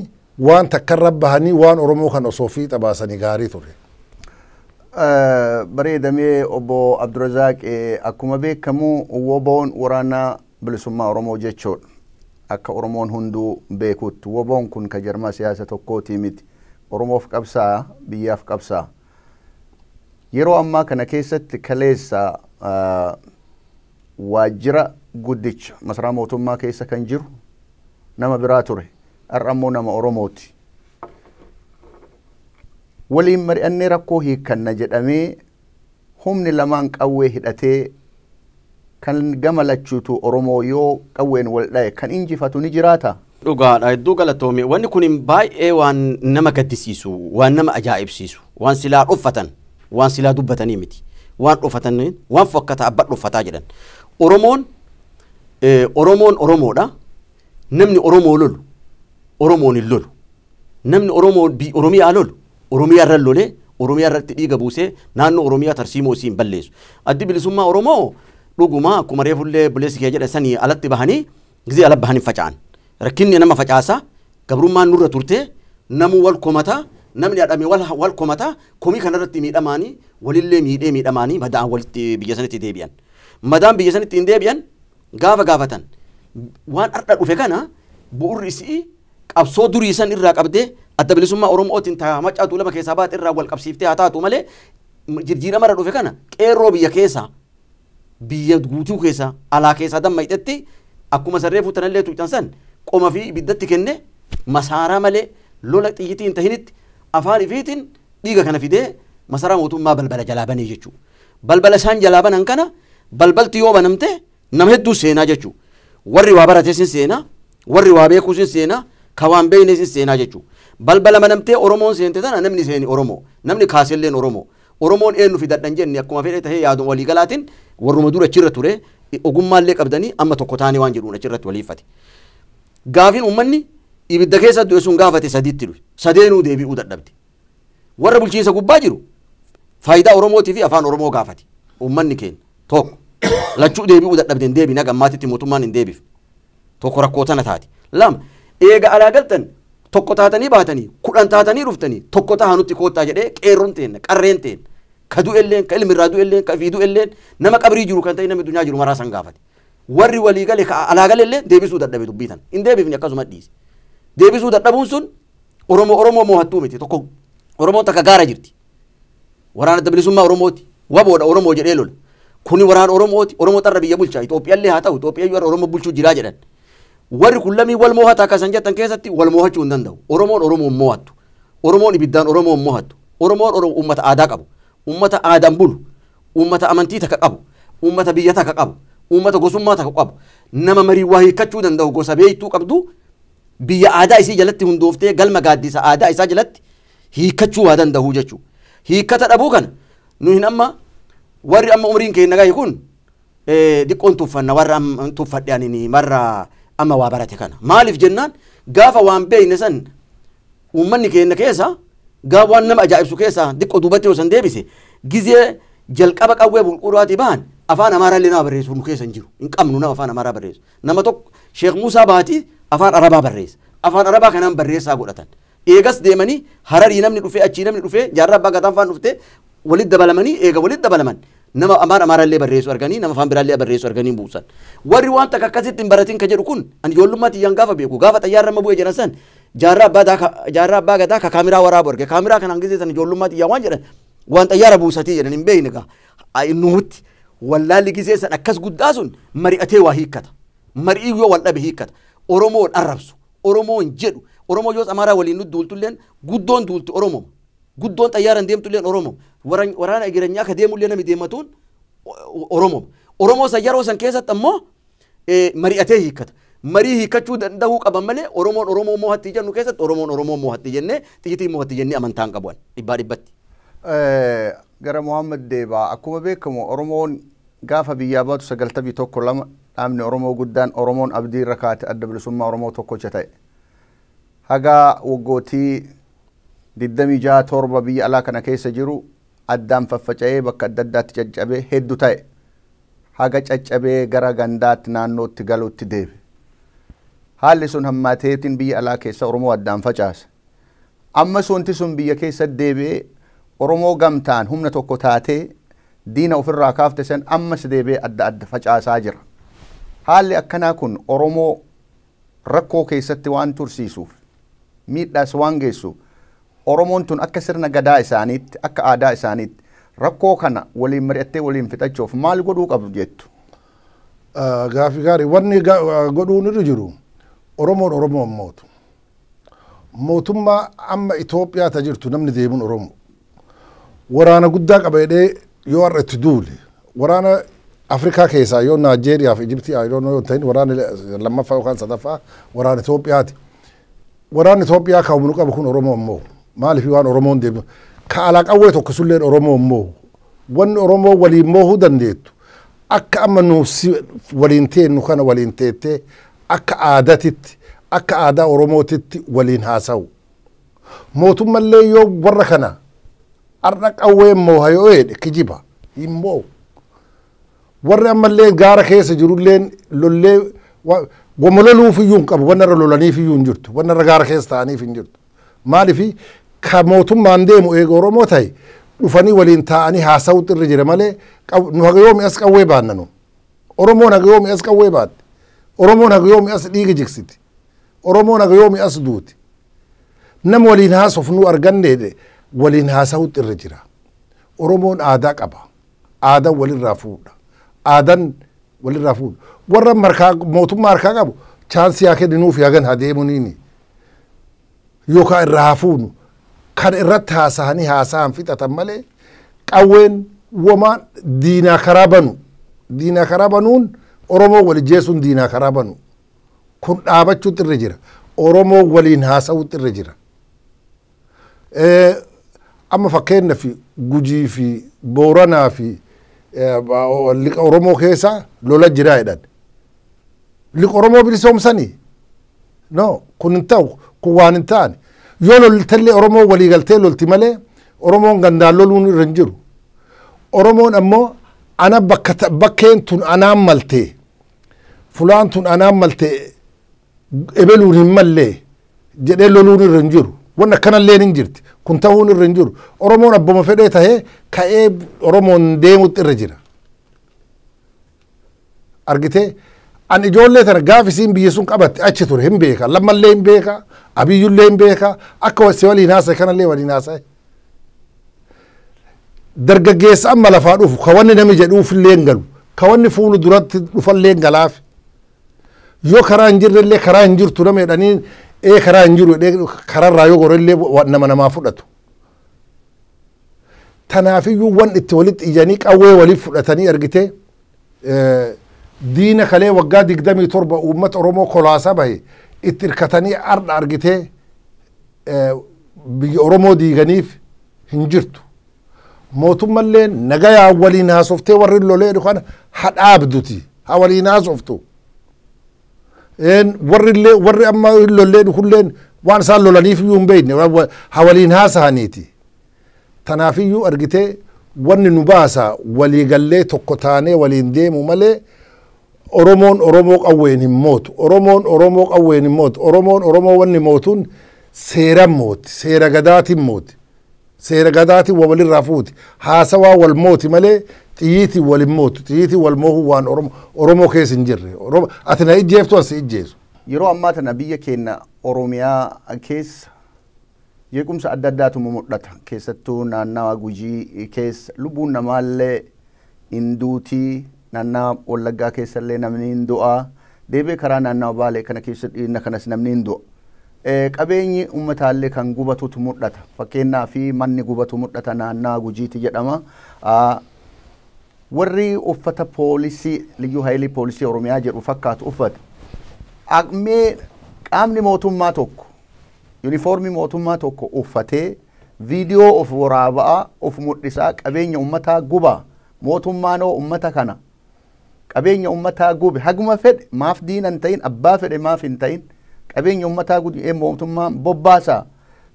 [SPEAKER 3] waan takkarra bahanii waan Oromoo kan osoo fiixa baasanii gaarii ture.
[SPEAKER 1] Bareedamee obbo Abdurazaaq akkuma beekamu WBO'n waraana bilisummaa Oromoo jechuudha. akka Oromoon hunduu beekutti woboon kun ka jarmaa siyaasa tokkootii miti. Oromoof qabsaa biyyaaf qabsaa. Yeroo ammaa kana keessatti kaleessa waajjira guddicha masaraa mootummaa keessa kan jiru nama biraa ture. Har'a ammoo nama Oromooti. Waliin mari'annee rakkoo hiikkanna jedhamee humni lamaan qawwee hidhatee kan gama lachuutu Oromoo yoo qawween wal dhaye kan injifatu ni jiraata.
[SPEAKER 2] Dhugaadha hedduu galatoome wanni kun baay'ee waan nama gaddisiisu waan nama ajaa'ibsiisu waan silaa dhuffatan waan silaa dubbatanii miti waan dhuffatan waan fokkata abba dhuffataa jedhan Oromoon Oromoodha namni Oromoo lolu Oromoon hin lolu namni Oromiyaa lolu Oromiyaa irra lolee Oromiyaa irratti dhiiga buusee naannoo Oromiyaa tarsiimoo isiin balleessu addi bilisummaa Oromoo dhuguma akkuma reefullee buleessi kee jedha sanii alatti bahanii gizee ala bahanii faca'an rakkinni nama facaasa gabrummaan nurra turte namu wal komata namni adame wal komata komii kanarratti miidhamaanii walillee miidhamaanii madaan walitti biyya sanitti deebi'an madaan biyya sanitti hin deebi'an gaafa gaafatan waan arda dhufe kana bu'urri isii qabsoo durii san irraa qabdee adda bilisummaa Oromootiin taa macaatu lama keessaa baate irraa wal qabsiiftee haa taatu malee jirjiirama irra dhufe kana qeerroo biyya keessa biyya guutuu keessa alaa keessa dammayxetti akkuma sarreefuu tanallee tuutan san qoma fi ibiddatti kenne masaaraa malee lola xiyyitiin tahinitti afaan ifiitiin dhiiga kana fidee masaraa mootummaa balbala jalaa banee jechuu balbala isaan jalaa banan kana balbalti yoo banamte nama hedduu seenaa jechuu warri waa barate sin seenaa warri waa beekuu sin seenaa ka waan beeyne sin seenaa jechuu balbala banamtee Oromoon seente tana namni seeni Oromoo namni kaaselleen Oromoo Oromoon eenyu fidadhan jenne akkuma fedhe tahee yaadu walii galaatiin warruma dura achirra ture ogummaallee qabdanii amma tokko taane waan jedhuun achirratti waliifate gaafin ummanni ibidda keessa du'e sun gaafate sadiitti dhufe sadeenuu deebi'uu dadhabde warra bulchiinsa gubbaa jiru faayidaa Oromootii fi afaan Oromoo gaafate ummanni keenya tokko lachuu deebi'uu dadhabde hin deebine gammaatitti mootummaan hin deebif tokko rakkoo tana taati lama eega alaa galtan tokko taatanii baatanii kudhan taatanii dhuftanii tokko taha nutti koottaa jedhee qeerroon teenya qarreen teenya ka du'elleen ka ilmirraa du'elleen ka fi du'elleen nama qabrii jiru kan ta'e namni dunyaa jiru maraa san gaafate warri walii gale ka alaa galellee deebisuu dadhabe dubbitan hin deebifne akkasuma dhiise deebisuu dadhabuun sun Oromoo moohattuu miti tokko Oromoo takka gaara jirti waraana adda bilisummaa Oromooti waboodha Oromoo jedhee lola kuni waraana Oromooti Oromoo tarra biyya bulchaa Itoophiyaallee haa ta'u Itoophiyaa warra Oromoo bulchuu jiraa jedhan warri kullamii wal moohata akkasan jettan keessatti wal moohachuu hin danda'u Oromoon moohattu Oromoon ibiddaan Oromoon moohattu Oromoon uummata aadaa qabu uummata aadaan bulu uummata amantii takka qabu uummata biyya takka qabu uummata gosummaa takka qabu nama marii waa hiikkachuu danda'u gosa beektuu qabdu biyya aadaa isii jalatti hundooftee galma gaaddisa aadaa isaa jalatti hiikkachuu waa danda'u jechuu hiikkata dhabuu kana nu hin amma warri amma umriin keenya gahe kun diqqoon tuffanna warra tuffadhaanini marra amma waa barate kana maaliif jennaan gaafa waan beeyne san uummanni keenya keessa gaafa waan nama ajaa'ibsu keessa diqqoo duubatti yoo san deebise gizee jalqaba qawwee bulquraati ba'an afaan Amaaraallee nama barreessu nu keessa hin jiru hin qabnu nama afaan Amaaraa barreessu nama tokko Sheekh Muusaa Baatii afaan Arabaa barreessa afaan Arabaa kanaan barreessaa godhatan eegas deemanii Hararii namni dhufee achii namni dhufee jaarraa abbaa gataan faan dhufte walitti dabalamanii eega walitti dabalaman nama afaan Amaaraallee barreessu arganii nama afaan biraallee barreessu arganii buusan warri waan takka akkasitti hin baratin ka jedhu kun ani ijoollummaatti yan gaafa beeku gaafa xayyaarra amma bu'ee jedhan san jaarraa abbaa gadaa ka kaamiraa waraabu arge kaamiraa kanaan gisee san ijoollummaatti yan waan jedhan waan xayyaara buusatii jedhan hin beeyne gaa nuutti wallaalli gisee san akkas guddaa sun mari'atee waa hiikkata marii yoo wal dhabe hiikkata Oromoon arrabsu Oromoon jedhu Oromoo yoos Amaaraa waliin duultulleen guddoon duulti Oromoo guddoon xayyaaran deemtulleen Oromoo waraana egeranyaa ka deemullee nami deematuun Oromoo san yeroo san keessatti ammoo mari'atee hiikkata marii hiikkachuu danda'uu qaban malee Oromoo moohatti jennu keessatti Oromoo moohatti jennee xiyyitii moohatti jennee amantaan qabuan dhibbaa dhibbatti.
[SPEAKER 1] Gara Muhammad Deebaa akkuma beekamu Oromoon gaafa biyyaa baatu 91 dhaabni Oromoo guddaan Oromoon abdii irra kaate adda bilisummaa Oromoo tokkocha ta'e haga waggootii 26 biyya alaa kana keessa jiru addaan faffaca'ee bakka adda addaatti caccabee hedduu ta'e haga caccabee gara gandaatti naannootti galuutti deebe haalli sun hammaateetiin biyya alaa keessa Oromoo addaan facaase ammas wanti sun biyya keessa deebi'ee Oromoo gamtaan humna tokko taatee diina ofirraa kaafte san ammas deebi'ee adda adda facaasaa jira haalli akkanaa kun Oromoo rakkoo keessatti waan tursiisuuf miidhaas waan geessuuf Oromoon tun akka sirna gadaa isaaniitti akka aadaa isaaniitti rakkoo kana waliin mari'attee waliin fixachuuf maal godhuu qabdu jettu?
[SPEAKER 3] Gaaffii gaarii wanni godhuun irra jiru Oromoon Oromoon mootu. Mootummaa amma Itoophiyaa ta jirtu namni deemuun Oromoo. Waraana guddaa qaba jedhee yoo har'a itti duule waraana Afrikaa keessaa yoo Naajeeriyaa fi Ijiptii yoo ta'in waraana lammaffaa yookaan sadaffaa waraana Itoophiyaati. Waraanni Itoophiyaa kan humna qabu kun Oromoo immoo maaliif waan Oromoon deemu ka alaqawwee tokko sulleen Oromoo immoo wanni Oromoo waliin moohuu dandeettu akka amma nuufsi waliin teennu kana waliin teettee akka aadatitti akka aadaa Oromootitti waliin haasa'u. Mootummallee yoo warra kana arra qawwee mooha yoo jedhe kijiba immoo warri ammallee gaara keessa jirulleen lollee gomololuuf iyyuu hin qabu wanna irra lolaniif iyyuu hin jirtu wanna irra gaara keessa ta'aniif hin jirtu maaliif ka mootummaan deemu eega Oromoo ta'e dhufanii waliin taa'anii haasa'uutti irra jira malee nu haga yoomi as qawwee baannanu Oromoon haga yoomi as qawwee baatte Oromoon haga yoomi as dhiiga jigsiti Oromoon haga yoomi as duuti nama waliin haasofnu nu arganne waliin haasa'uutti irra jira Oromoon aadaa qaba aadaa walirraa fuudha aadan walirraa fuudha warra markaa mootummaa harkaa qabu chaansii haa kenninuuf yagan haa deemuniini yookaan irraa haa fuunu kan irratti haasa'anii haasa'an fixatan malee qawween womaan diinaa karaa banuun Oromoo wal jeesuun diinaa karaa banu kun dhaabachuutti irra jira Oromoo waliin haasa'uutti irra jira. Amma fakkeenyaaf Gujii fi Booranaa fi liqa Oromoo keessa lola jiraa jedhan liqa Oromoo bilisoomsanii no kun hin ta'u kun waan hin taane yoo loltallee Oromoo walii galtee lolti malee Oromoon gandaan loluun irra hin jiru Oromoon ammoo ana bakkeen tun anaan maltee fulaan tun anaan maltee ebeluun hin mallee jedhee loluun irra hin jiru wanni akkanallee hin jirti kun ta'uun irra hin jiru Oromoon abbuma fedhee tahee ka'ee Oromoon deemuutti irra jira argitee an ijoollee tana gaaf isiin biyya sun qabatte achi ture hin beeka lammallee hin beeka abiyyullee hin beeka akka si waliin haasa'e kanallee waliin haasa'e dargaggeessa amma lafaa dhufu ka wanni nami jedhuufillee hin galu ka wanni fuulu duratti dhufallee hin galaaf yoo karaa hin jirrellee karaa hin jirtu nama jedhanii karaa hin jiru kararraa yoo gorellee nama namaa fudhatu tanaafiyyuu wan itti walitti ijanii qawwee waliif fudhatanii argite diina kalee waggaa 27 uummata Oromoo kolaasaa bahe itti hirkatanii ardha argite biyya Oromoo diiganiif hin jirtu mootummallee nagayaa waliin haasoftee warri lolee dhufan hadhaabduti ha waliin haasoftu warri amma lollee dhufulleen waan isaan lolaniif iyyuu hin beekne ha waliin haasa'aniiti tanaafiyyuu argite wanni nu baasa walii gallee tokko taanee waliin deemu malee Oromoon Oromoo qawween hin mootu Oromoon Oromoo qawween hin mootu Oromoon Oromoo wanni mootuun seera mooti seera gadaatiin mooti seera gadaatiin walirraa fuuti haasawaa wal mooti malee xiyyiitiin wal hin mootu xiyyiitiin wal moohuu waan Oromoo keessa hin jirre ati na ijjeeftu asi ijjeesu.
[SPEAKER 1] Yeroo ammaa tana biyya keenya Oromiyaa keessa jeequmsa adda addaatu mul'ata keessattuu naannawa Gujii keessa lubbuun namaallee hin duutii naannawa Wallaggaa keessallee namni hin du'a deebee karaa naannawa Baalee kana keessa dhiirna kanas namni hin du'a. Qabeenyi ummataallee kan gubatutu mul'ata fakkeenyaa fi manni gubatu mul'ata naannawa Gujiiti jedhama. Warri uffata poolisii liyyuu haayilii poolisii Oromiyaa jedhu fakkaatu uffata aqmee qaamni mootummaa tokko yuunifoormii mootummaa tokko uffatee viidiyoo of waraabaa of mul'isaa qabeenya ummataa guba mootummaan ummata kana qabeenya ummataa gube haguma fedhe maaf diinan ta'in abbaa fedhe maaf hin ta'in qabeenya ummataa gube mootummaan bobbaasa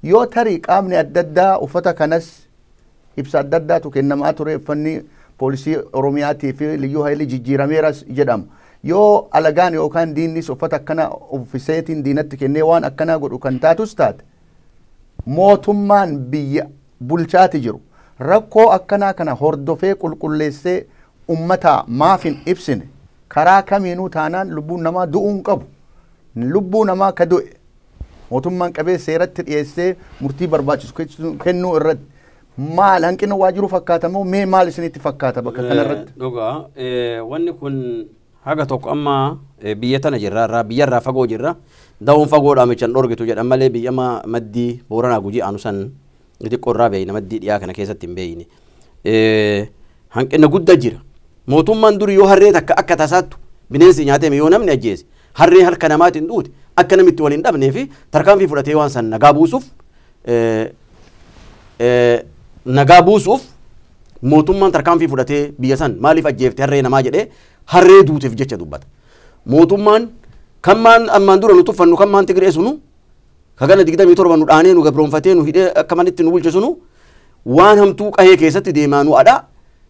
[SPEAKER 1] yoo tarii qaamni adda addaa uffata kanas ibsa adda addaatu kennamaa ture uffanni poolisii Oromiyaatii fi liyyuu haayilii jijjiirameeras jedhama yoo alagaan yookaan diinnis uffata akkana uffiseetiin diinatti kennee waan akkanaa godhu kan taatus taate mootummaan biyya bulchaati jiru rakkoo akkanaa kana hordofee qulqulleessee ummataa maaf hin ibsine karaa kamiinuu taanaan lubbuun namaa du'uun qabu lubbuu namaa ka du'e mootummaan qabee seeratti dhiyeessee murtii barbaachisu kennuu irratti maal hanqina waa jiru fakkaata moo mee maal isinitti fakkaata bakka kanarratti?
[SPEAKER 2] Dhugaa wanni kun haga tokko amma biyya tana jirra biyyarraa fagoo jirra da'uun fagoodhaa michaan dhorgitu jedhan malee biyya maddii Booranaa Gujii aanu san xiqqoorraa beeyna maddii dhiyaa kana keessatti hin beeyne. Hanqina guddaa jira. Mootummaan duri yoo harree takka akka tasaattu bineensi nyaatame yoo namni ajjeese harree harka namaatiin duute akka namitti waliin dhabnee fi tarkaanfii fudhatee waan san nagaa buusuuf mootummaan tarkaanfii fudhatee biyya san maaliif ajjeefte harree namaa jedhee harree duuteef jecha dubbata. Mootummaan kammaan ammaan dura nu tuffannu kammaan Tigree sunu kagana 27 nu dhaanee nu gabroonfatee nu hidhee akka manitti nu bulche sunu waan hamtuu qahee keessatti deemaa nu adhaa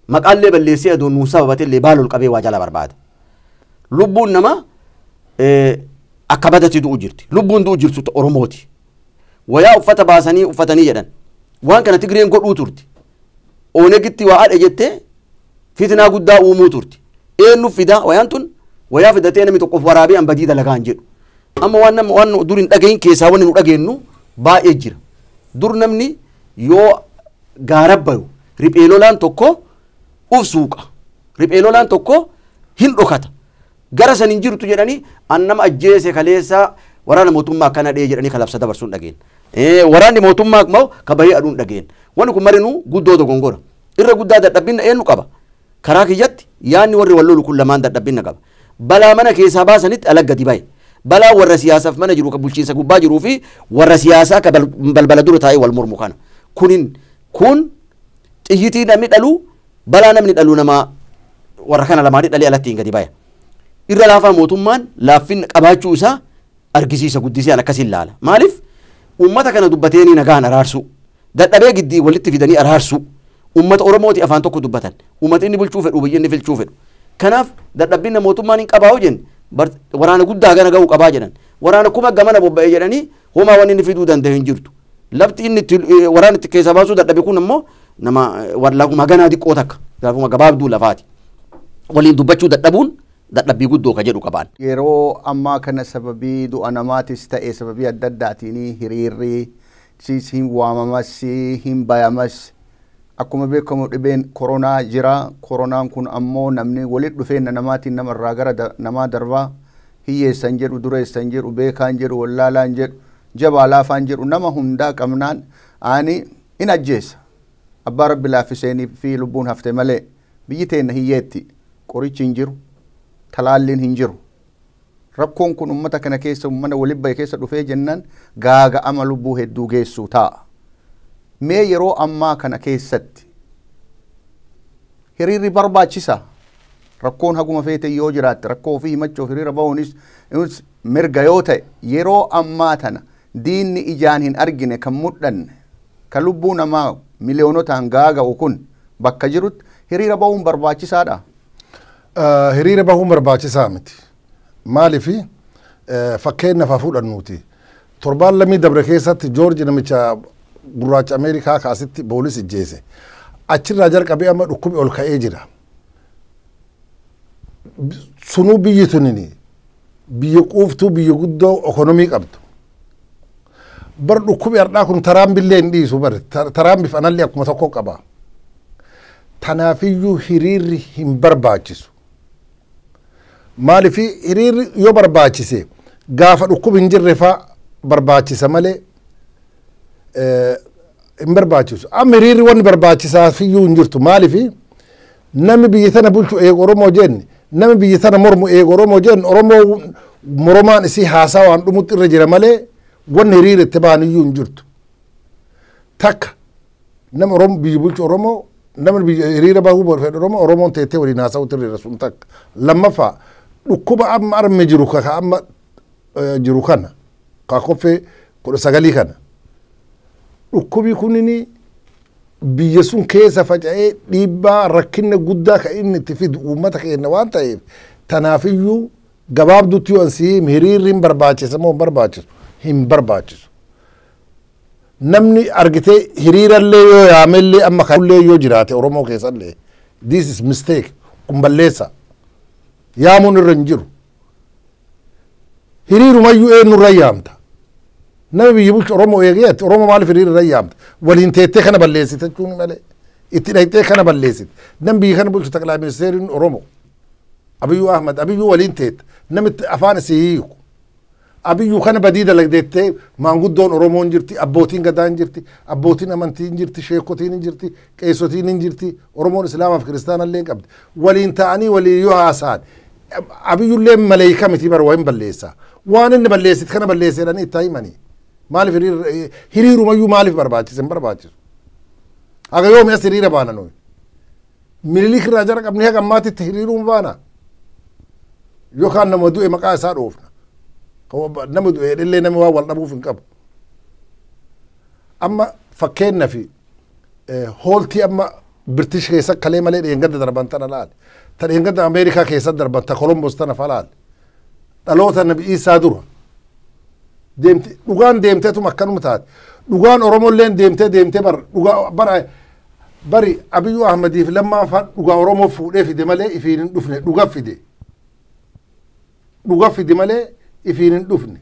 [SPEAKER 2] maqaallee balleessee adoon nu sababatee baalol qabee waa jala barbaada. Lubbuun nama akka badatti du'u jirti. Lubbuun du'u jirtu Oromooti. Wayaa uffata baasanii uffatanii jedhan. Waan kana Tigreen godhuu turti. Oonegitti waa adhe jettee fitnaa guddaa uumuu turti. Eenyu fida wayaan tun wayaa fidatee namni tokkoof waraabee ambadii dalagaan jedhu. Amma waan dur hin dhagahin keessaa wanni nu dhageennu baay'ee jira. Dur namni yoo gaarabbayu riphee lolaan tokko uf suuqa. Riphee lolaan tokko hin dhokata. Gara san hin jirtu jedhanii an nama ajjeese kaleessa waraana mootummaa akkana dhee jedhanii kalabsa dabarsuun dhageen. Waraanni mootummaa moo kabayee aduun dhageen. Wanni kun marinu guddoo dogongora. Irra guddaa dadhabbinna eenyu qaba. Karaa kiyyatti yaanni warri wal lolu kun lamaan dadhabbinna qaba. Balaa mana keessaa baasanitti alaggati baye. Balaa warra siyaasaaf mana jiru ka bulchiinsa gubbaa jiruu fi warra siyaasaa ka balbala dura taa'ee wal mormu kana. Kun xiyyitii namni dhalu balaa namni dhalu namaa warra kana lamaanii dhalee alatti hin gadi baya. Irra laafaa mootummaan laaffin qabaachuu isaa argisiisa guddisee akkasiin laala. Maaliif ummata kana dubbateenii nagaan araarsu dadhabee giddii walitti fidanii araarsu ummata Oromooti afaan tokko dubbatan ummata inni bulchuu fedhu biyya inni filchuu fedhu. Kanaaf dadhabbinna mootummaan hin qabaa'u jenni waraana guddaa gana ga'uu qabaa jedhan waraana kuma gamana bobba'ee jedhanii homaa wanni inni fiduu danda'u hin jirtu. Lafti inni waraana itti keessa baasuu dadhabe kun ammoo nama warlaaquma ganaa xiqqoo takka gaafuma gabaabduu lafaati. Waliin dubbachuu dadhabuun dadhabbii guddoo ka jedhu qabaan.
[SPEAKER 1] Yeroo ammaa kana sababii du'a namaatis ta'e sababii adda addaatiin hiriirri hin waamamas hin bayamas akkuma beekamu dhibeen koronaa jira. Koronaan kun ammoo namni walitti dhufeenya namaatiin namarraa gara namaa darbaa hiyyeessan jedhu dureessan jedhu beekaan jedhu wallaalaan jedhu jabaa laafaan jedhu nama hundaa qabnaan ani in ajjeessa. Abbaa rabbi laaffiseenii fi lubbuun hafte malee biyyi teenya hiyyeetti qorichi hin jiru. Talaalliin hin jiru. Rakkoon kun ummata kana keessa ummata waliin bahe keessa dhufee jennaan gaaga'ama lubbuu hedduu geessuu ta'a. Mee yeroo ammaa kana keessatti hiriirri barbaachisa. Rakkoon haguma feete yoo jiraatte rakkoo ofii himachuuf hiriira bahuunis mirga yoo ta'e yeroo ammaa tana diinni ijaan hin argine kan mudhanne kan lubbuu namaa miliyoonotaan gaaga'u kun bakka jirutti hiriira bahuun barbaachisaadha.
[SPEAKER 3] Hiriira bahuun barbaachisaa miti. Maaliifi fakkeenyaaf fudhannuuti. Torbaan lammii dabre keessatti Joorji namicha gurraacha Ameerikaa kaasitti poolis ijjeese. Achirraa jalqabee amma dhukkubi ol ka'ee jira. Sunuu biyyi tunini biyya quuftuu biyya guddoo ekonomii qabdu. Bar dhukkubi hardhaa kun taraan billee hin dhiisu bar taraan bifa anallee akkuma tokko qaba. Tanaafiyyuu hiriirri hin barbaachisu. Maaliifi hiriirri yoo barbaachise gaafa dhukkubi hin jirre faa barbaachisa malee hin barbaachisu. Amma hiriirri wanni barbaachisaa fiyyuu hin jirtu. Maaliifi namni biyya tana bulchu eegu Oromoo jenni namni biyya tana mormu eegu Oromoo jenni Oromoo moromaan isii haasaa waan dhumutti irra jira malee wanni hiriira itti ba'an iyyuu hin jirtu. Takka nama Oromoo biyya bulchu Oromoo namni biyya hiriira bahuu fedhu Oromoon teettee waliin haasa'uutti irra sun takka. Lammaffaa dhukkuba amma arme jiru ka amma jiru kana ka Qophii 19 kana dhukkubi kunini biyya sun keessa faca'ee dhiibbaa rakkinna guddaa ka inni itti fidu uummata keenya waan ta'eef tanaafiyyuu gabaabduutti yoo ansii hiriirri hin barbaachisa moo hin barbaachisu. Namni argitee hiriirallee yoo yaamellee amma kanullee yoo jiraate Oromoo keessallee this is mistake kun balleessa. Yaamuun irra hin jiru. hiriirumayyuu eenyu rayyaamta nama biyya bulchu Oromoo eegeetti Oromoo maaliif hiriira rayyaamta waliin teettee kana balleessite jechuun malee itti dhayxee kana balleessite nam biyya kana bulchu taqlaa ministeeriin Oromoo Abiyyuu Ahmad Abiyyuu waliin teetta namitti afaan isii hiiku Abiyyuu kana badii dalagdeettee maanguddoon Oromoon jirti abbootiin gadaan jirti abbootiin amantiin jirti sheekotiin jirti qeessotiin jirti Oromoon Islaamaaf Kiristaanallee qabdi waliin ta'anii waliin yoo haasa'an Abiyyullee maleeyika miti bara waan balleessa waan inni balleessit kana balleesseedhanii itti himanii maaliif hiriirumayyuu maaliif barbaachise hin barbaachisu haga yoomi as hiriira baana nuyi Minilik irraa jara qabnee haga ammaatitti hiriiruun baana yookaan nama du'e maqaa isaa dhoofna nama du'e illee nama waa wal dhabuuf hin qabu amma fakkeenna fi hooltii amma British keessa kalee malee dheengadda darban tana laale ta dheengadda Ameerikaa keessa darban ta Columbus tana falaale dhaloota nabi Isaa dura deemte dhugaan deemteetum akkanuma taate dhugaan Oromolleen deemtee bar dhugaa bari Abiyyuu Ahmadiif lammaan faan dhugaa Oromoo fuudhee fide malee ifiin hin dhufne dhugaa fide malee ifiin hin dhufne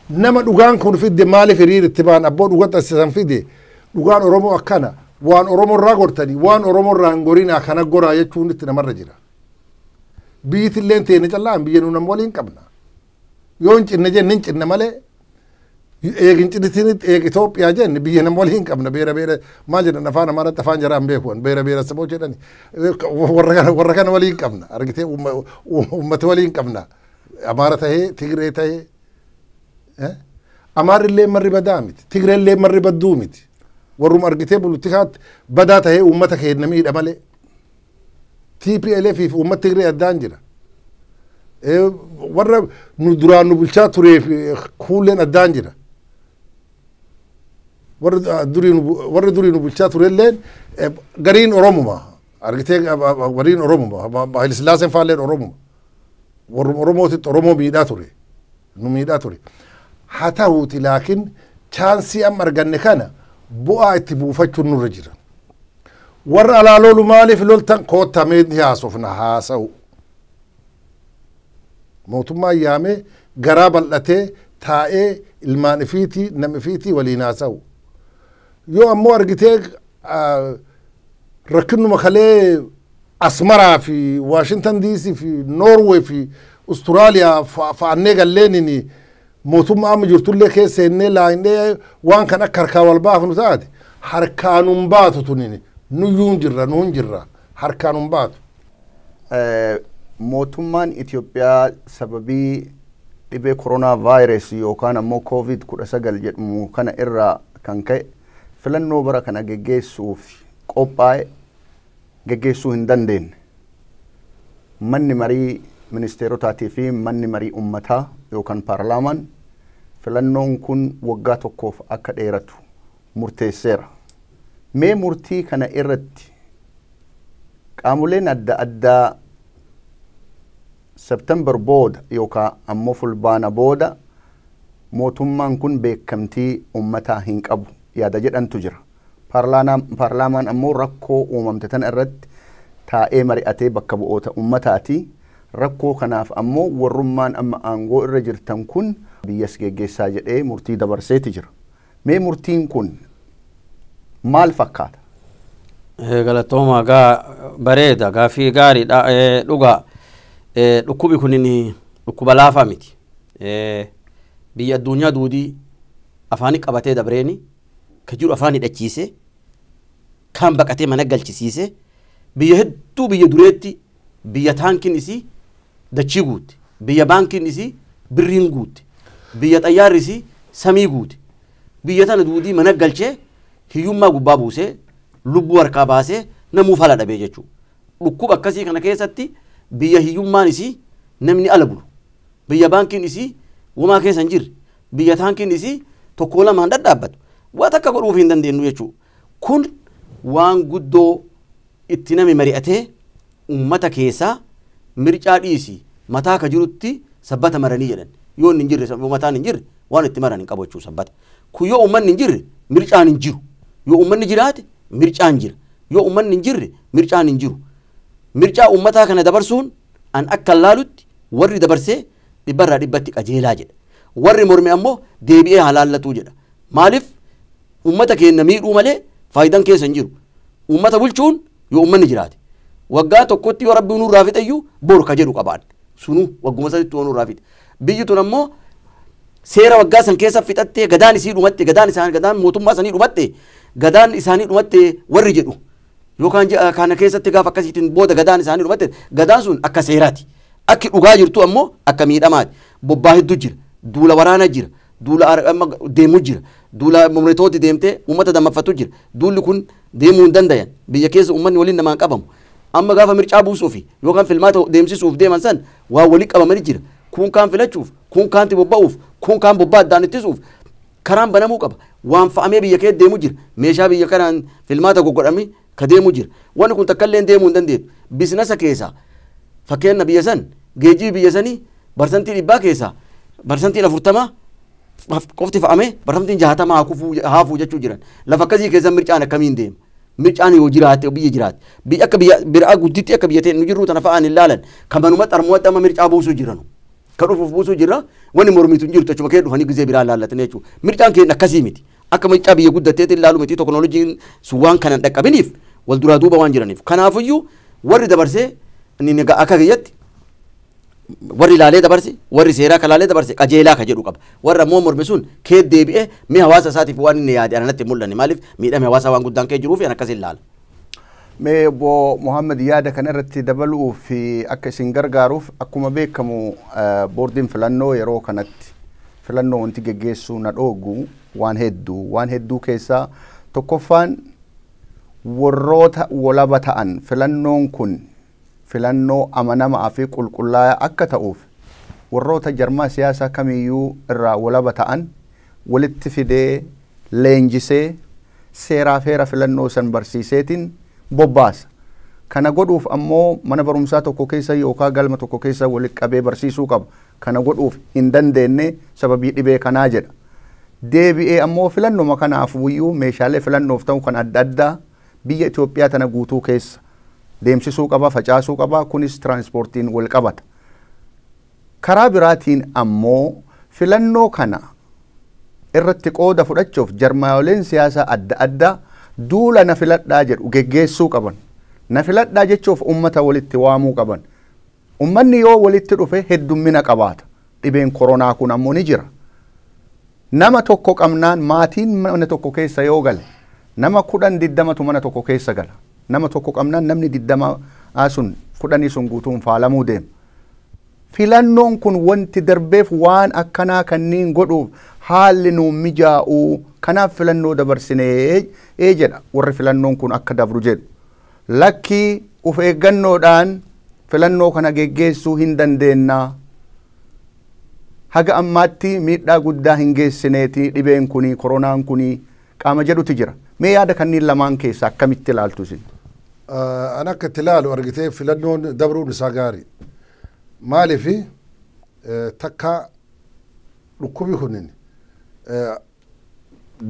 [SPEAKER 3] nama dhugaan kun fide maaliif hiriiritti baan abboo dhugaa taasisan fide dhugaan Oromoo akkana waan Oromoo irraa gortanii waan Oromoo irraa hin gorinaa kana goraa jechuun itti namarra jira biyyitillee teene callaan biyya nu nama waliin qabna yoo hin cinne jenne hin cinne malee eegin cinnitiin eeg Itoophiyaa jenne biyya nama waliin qabna beera maal jedhan afaan Amaaratti afaan jaraan beekuun beera saboo jedhani warra kana waliin qabna argitee ummata waliin qabna Amaara tahee Tigree tahee Amaarillee marri badaa miti Tigreellee marri badduu miti warrum argitee bulutikaatti badaa tahee ummata keenya miidha malee TPLF fi ummata Tigree addaan jira warra nu duraan nu bulchaa turee fi kuulleen addaan jira warra durii nu bulchaa turelleen gariin Oromuma argitee gariin Oromuma Haile Sillaaseen faalleen Oromuma warrum Oromootitti Oromoo miidhaa ture nu miidhaa ture haa ta'uuti laakiin chaansii amma arganne kana bu'aa itti buufachuun nurra jira warra alaaloolu maaliif loltan koottamee haasofna haasa'u mootummaan yaamee garaa bal'atee taa'ee ilmaan ifiitii nam ifiitii waliin haasa'u yoo ammoo argitee rakkinnuma kalee Asmaraa fi Washington DC fi Norway fi Austraaliyaa fa'annee galleenini mootummaa amma jirtullee keessa ennee laayinnee waan kan akka harkaa wal baafnu taate harkaanum baatu tunini nuyyuun jirra harkaanum baatu.
[SPEAKER 1] Mootummaan Itoophiyaa sababii dhibee koronaa vaayirasii yookaan ammoo COVID-19 jedhamu kana irraa kan ka'e filannoo bara kana geggeessuuf qophaa'e geggeessuu hin dandeenye. Manni marii ministeerotaatii fi manni marii ummataa yookaan paarlaamaan filannoon kun waggaa tokkoof akka dheeratu murteesseera. Mee murtii kana irratti qaamoleen adda addaa September booda yookaan ammoo fulbaana booda mootummaan kun beekamtii ummataa hin qabu yaada jedhantu jira. Paarlaamaan ammoo rakkoo uumamte tan irratti taa'ee mari'atee bakka bu'oota ummataati. Rakkoo kanaaf ammoo warrummaan amma aangoo irra jirtan kun biyyas geggeessaa jedhee murtii dabarseeti jira. Mee murtiin kun maal fakkaata?
[SPEAKER 2] Galatooma bareeda gaafii gaariidha dhugaa. Dhukkubi kunin dhukkuba laafaa miti. Biyya addunyaa duudii afaanii qabatee dabreeni ka jiru afaan hidhachiise kan baqatee mana galchisiise biyya hedduu biyya dureetti biyya taankiin isii dachii guutte biyya baankiin isii birriin guutte biyya xayyaarri isii samii guutte biyya tana duudii mana galchee hiyyummaa gubbaa buusee lubbuu harkaa baasee namuuf haala dhabee jechuudha. Dhukkuba akkasii kana keessatti biyya hiyyummaan isii namni ala bulu biyya baankiin isii wamaa keessa hin jirre biyya taankiin isii tokko lamaan dhadhaabbatu waa takka godhuuf hin dandeenyu jechuudha. Kun waan guddoo itti nami mari'atee ummata keessaa mircaa dhiisii mataa ka jirutti sabbata maranii jedhan yoo hin jirre mataan hin jirre waan itti maran hin qabu jechuudha sabbata. Kun yoo ummanni hin jirre mircaan hin jiru yoo ummanni jiraate mircaan jira yoo ummanni hin jirre mircaan hin jiru. Mircaa ummataa kana dabarsuun an akka laalutti warri dabarsee dhibbarraa dhibbatti qajeelaa jedha. warri morme ammoo deebi'ee halaallatu jedha maaliif ummata keenya miidhuu malee faayidaan keessa hin jiru ummata bulchuun yoo ummanni jiraate waggaa tokkotti yoo rabbi nurraa fixeyyuu boru ka jedhu qabaan sunu wagguma saditti nurraa fixe biyyi tun ammoo seera waggaa san keessa fixattee gadaan isii dhumatte gadaan mootummaa isaanii dhumatte gadaan isaanii dhumatte warri jedhu yookaan kana keessatti gaafa akkasiitiin booda gadaan isaanii dhumatte gadaan sun akka seeraati akki dhugaa jirtu ammoo akka miidhamaati bobbaa hedduu jira duula waraana jira duula deemu jira duula mormitooti deemtee ummata dammaffatu jira duulli kun deemuu hin dandayan biyya keessa ummanni waliin namaan qabamu amma gaafa mircaa buusuufi yookaan filmaata deemsisuuf deeman san waa walii qabamanii jira kun kaan filachuuf kun kaanti bobba'uuf kun kaan bobbaa addaan ittisuuf karaan banamuu qaba waan fa'amee biyya kee deemu jira meeshaa biyya kanaan filmaata goggodhame ka deemu jira wanni kun takka illee deemuu hin dandeetu biizinasa keessaa fakkeenya biyya san geejjibi biyya sanii barsantii 100 keessaa barsantii 40 qofti fa'amee barsantii 60 haafuu jechuu jiran lafa akkasii keessa mircaan akkamiin deema mircaan yoo jiraate biyya jiraate biyya akka biyya biraa gudditti akka biyya ta'e nu jirru tana fa'aan ilaalan kan manuma xarmuwatti amma mircaa buusuu jiranu kan dhufuuf buusuu jirra wanni mormitu jiru achuma kee dhufanii gizee biraa ilaallatan jechuudha mircaan keenya akkasii miti akka mircaa biyya guddatteetti ilaalu miti teknooloojiin sun waan kanan dhaqqabiniif wal duraa duuba waan jiraniif kanaafuyyuu warri dabarsee inni akka kiyyatti warri ilaalee dabarse warri seeraa kalaalee dabarse qajeelaa ka jedhu qaba warra ammoo morme sun kee deebi'ee mee hawaasa isaatiif waan inni yaade anatti mul'anne maaliif miidhame hawaasa waan guddaan kee jiruuf akkas ilaala.
[SPEAKER 1] Mee obbo Muhammad yaada kana irratti dabaluu fi akka isin gargaaruuf akkuma beekamu boordiin filannoo yeroo kanatti filannoo wanti geggeessuu na dhoogu waan hedduu keessaa tokkoffaan warroota walaba ta'an filannoon kun filannoo amanamaa fi qulqullaa'aa akka ta'uuf warroota jarmaa siyaasaa kamiyyuu irraa walaba ta'an walitti fidee leenjisee seeraa feera filannoo san barsiiseetiin bobbaasa. Kana godhuuf ammoo mana barumsaa tokko keessa yookaan galma tokko keessa walitti qabee barsiisuu qaba. Kana godhuuf hin dandeenye sababii dhibee kanaa jedha. Deebi'ee ammoo filannoma kanaaf wiyyuu meeshaalee filannoof ta'u kan adda addaa biyya Itoophiyaa tana guutuu keessa deemsisuu qaba, facaasuu qaba. Kunis tiraanspoortiin wal qabata. Karaa biraatiin ammoo filannoo kana irratti qooda fudhachuuf jarmaayoleen siyaasaa adda addaa duula na filadhaa jedhu geggeessuu qaban. Na filadhaa jechuuf ummata walitti waamuu qaban. Ummanni yoo walitti dhufe heddummina qabaata. Dhibeen koronaa kun ammoo ni jira. Nama tokko qabnaan maatiin mana tokko keessa yoo gale nama 10-20tu mana tokko keessa gala. Nama tokko qabnaan namni 20 sun 10 sun guutuun faalamuu deema. Filannoon kun wanti darbeef waan akkanaa kanniin godhuuf haalli nu mijaa'uu kanaaf filannoo dabarsinee jedha warri filannoon kun akka dabru jedhu. Lakkii uf eeggannoodhaan filannoo kana geggeessuu hin dandeenyaa. Haga ammaatti miidhaa guddaa hin geessineeti dhibeen kuni koronaan kuni qaama jedhuti jira. Mee yaada kanniin lamaan keessa akkamitti ilaaltu isin?
[SPEAKER 3] An akka itti ilaalu argitee filannoon dabruun isaa gaarii. Maaliifi takka dhukkubi kunin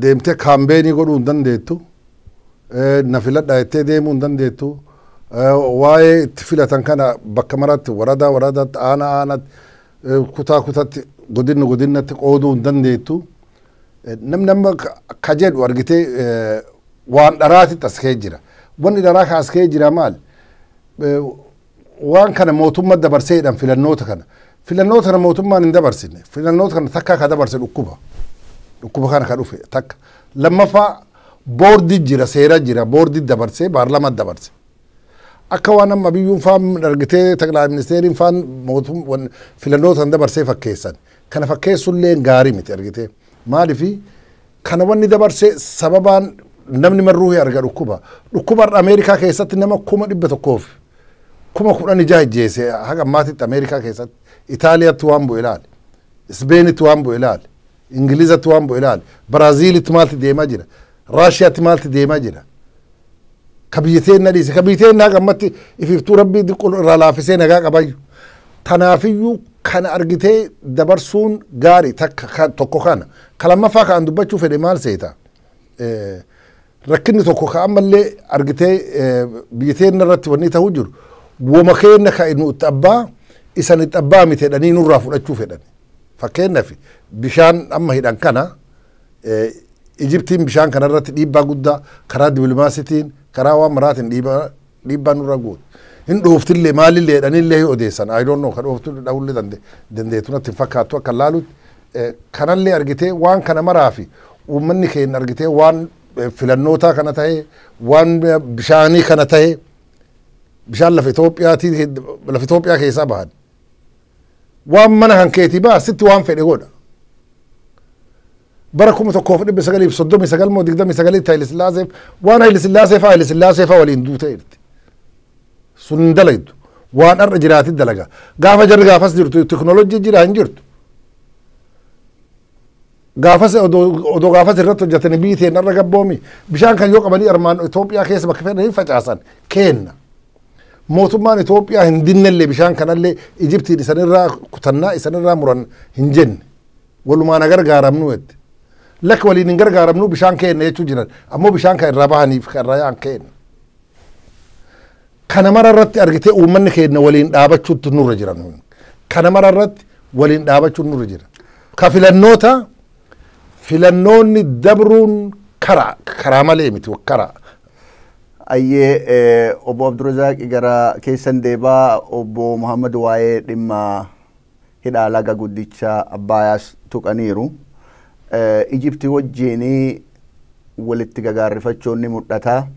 [SPEAKER 3] deemtee kaambeenii godhuu hin dandeettu. Na filadhaa jettee deemuu hin dandeettu. Waa'ee itti filatan kana bakka maratti waradaatti aanatti kutaa kutatti godinatti qooduu hin dandeettu. Namni amma ka jedhu argitee waan dharaatitti as ka'ee jira. Wanni dharaa ka as ka'ee jira maali? Waan kana mootummaa dabarseedhaan filannoota kana. Filannoota kana mootummaan hin dabarsine. Filannoota kana takka ka dabarse dhukkuba. Dhukkuba kana ka dhufe takka. Lammaffaa boordii jira, seera jira, boordii dabarsee paarlaamaa dabarse. Akka waan amma biyyuun faan argitee taqlaa ministeeriin faan filannoota kan dabarsee fakkeessan. Kana fakkeessullee gaarii miti argitee. Maaliifi kana wanni dabarsee sababaan namni marruuhi arga dhukkuba. Dhukkuba Ameerikaa keessatti nama 100,000 1016 ajjeese haga ammaatitti Ameerikaa keessatti. Itaaliyaatti waan bu'e ilaali. Ispeenitti waan bu'e ilaali. Ingilizatti waan bu'e ilaali. Biraaziilitti maalti deemaa jira. Raashiyaatti maalti deemaa jira. Kabiyyateen na dhiise. Kabiyyateen naa gammatti ififtuu rabbii irraa laafisee nagaa qabayyu. Tanaafiyyuu kana argitee dabarsuun gaarii takka tokko kana. Kalammaffaa kan dubbachuu fedhe maal seeta? Rakkinni tokko ka ammallee argitee biyyateen irratti wanni ta'uu jiru. Woma keenya ka inu itti abbaa isan itti abbaa miti jedhanii nurraa fudhachuu fedhan. fakkeenyaaf bishaan amma hidhan kana Ijiptiin bishaan kanarratti dhiibbaa guddaa karaa dippiloomaasiitiin karaa waan maraatiin dhiibbaa nurra goote. Hin dhooftillee maalillee jedhanillee odeessan I don't know kan dhooftu dhahullee dandeetu natti hin fakkaattu akka laalutti kanallee argitee waan kana maraa fi uummanni keenya argitee waan filannootaa kana ta'e waan bishaanii kana ta'e bishaan lafa Itoophiyaa keessaa bahan waan mana hankeetii baasitti waan fedhe godha. Bara 1939 moo 29 Haile Sillaasee waan Haile Sillaasee faa waliin duutee jirti. Sun hin dalaytu waan har'a jiraati dalaga. Gaafa jarri gaafas jirtu teknoolojii jira hin jirtu. Gaafas odoo gaafas irratti hojjetanii biyyi teen har'a gabboomi bishaan kan yoo qabanii armaan Itoophiyaa keessa bakka fedhan hin facaasan kenna. Mootummaan Itoophiyaa hin dinnellee bishaan kanallee Ijiptiin isanirraa kutannaa isanirraa muran hin jenne. Walumaan gargaaramnu jetti. Lakki waliin hin gargaaramnu bishaan kenna jechuu jiran ammoo bishaan kan irraa bahaniif kan irraa yaan kenna. Kana mara irratti argitee uummanni keenya waliin dhaabachuutti nurra jiran. Kana mara irratti waliin dhaabachuutti nurra jira. Ka filannoonni dabruun karaa malee miti karaa.
[SPEAKER 1] Ayyee obbo Abdurrazaaq gara keessan deebaa obbo Muhammad waa'ee dhimma hidhaa laga guddicha Abbaayaas tuqaniiru. Ijiptii wajjiinii walitti gagaarrifachuun ni mul'ata.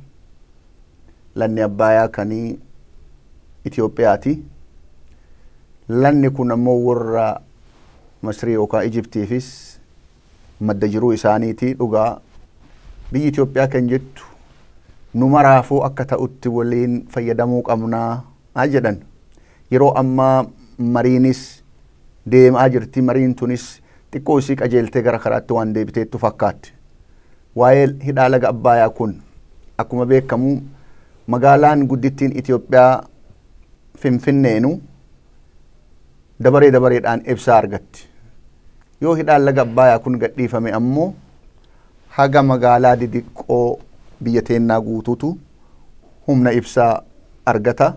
[SPEAKER 1] Lanni Abbaayaa kanii Itoophiyaati. Lanni kun ammoo warra Masrii yookaan Ijiptiifis madda jiruu isaaniiti dhugaa. Biyyi Itoophiyaa kan jettu nu maraafuu akka ta'utti waliin fayyadamuu qabnaa jedhan. Yeroo ammaa mariinis deemaa jirti. Mariin tunis xiqqoo isii qajeeltee gara karaatti waan deebiteettu fakkaatti. Waa'ee hidhaa laga Abbaayaa kun akkuma beekamu magaalaan guddittiin Itoophiyaa Finfinneenu dabareedhaan ibsaa argatti. Yoo hidhaan laga Abbaayaa kun gadhiifame ammoo haga magaalaa didiqqoo biyya teennaa guutuutu humna ibsaa argata.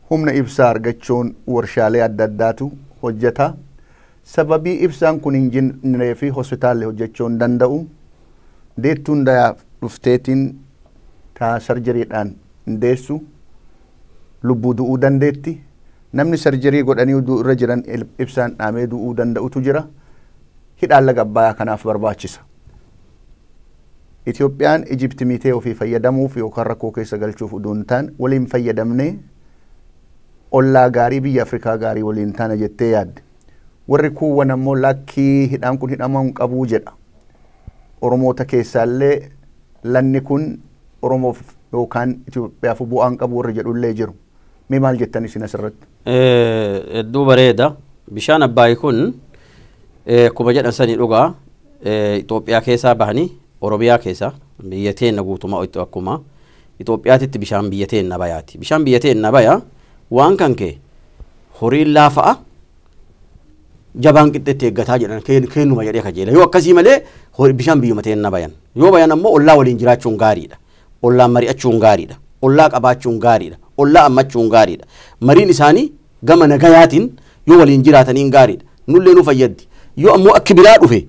[SPEAKER 1] Humna ibsaa argachuun warshaalee adda addaatu hojjeta. Sababii ibsaan kun injinerii fi hospitaalli hojjechuu hin danda'u. Deettuun dayaaf dhufteetiin taa sarjeriidhaan hin deessu. Lubbuu du'uu dandeetti. Namni sarjerii godhanii irra jiran ibsaan dhaamee du'uu danda'utu jira. Hidhaan laga Abbaayaa kanaaf barbaachisa. Itoophiyaan Ijipti miitee ofii fayyadamuuf yookaan rakkoo keessa galchuuf uduun ta'an waliin fayyadamnee ollaa gaarii biyya Afrikaa gaarii waliin taana jettee yaadde. Warri kuuwwan ammoo lakkii hidhaan kun hidhamuu hin qabuu jedha. Oromoota keessaallee lanni kun Oromoof yookaan Itoophiyaaf bu'aan qabu warri jedhullee jiru. Mee maal jettan isin asirratti?
[SPEAKER 2] Hedduu bareeda. Bishaan Abbaayii kun akkuma jedhan sanii dhugaa Itoophiyaa keessaa bahanii Oromiyaa keessa biyya teenya guutumaa akkuma Itoophiyaatitti bishaan biyya teenya bayaati. Bishaan biyya teenya bayaa waan kan kee horiin laafa'a jabaan qixxeetti eeggataa jedhan kennuma jedhee kajeela. Yoo akkasii malee bishaan biyyuma teenya bayan. Yoo bayan ammoo ollaa waliin jiraachuun gaariidha. Ollaan mari'achuun gaariidha. Ollaa qabaachuun gaariidha. Ollaa ammachuun gaariidha. Mariin isaanii gama nagayaatiin yoo waliin jiraataniin gaariidha. Nullee nu fayyaddi. Yoo ammoo akki biraa dhufe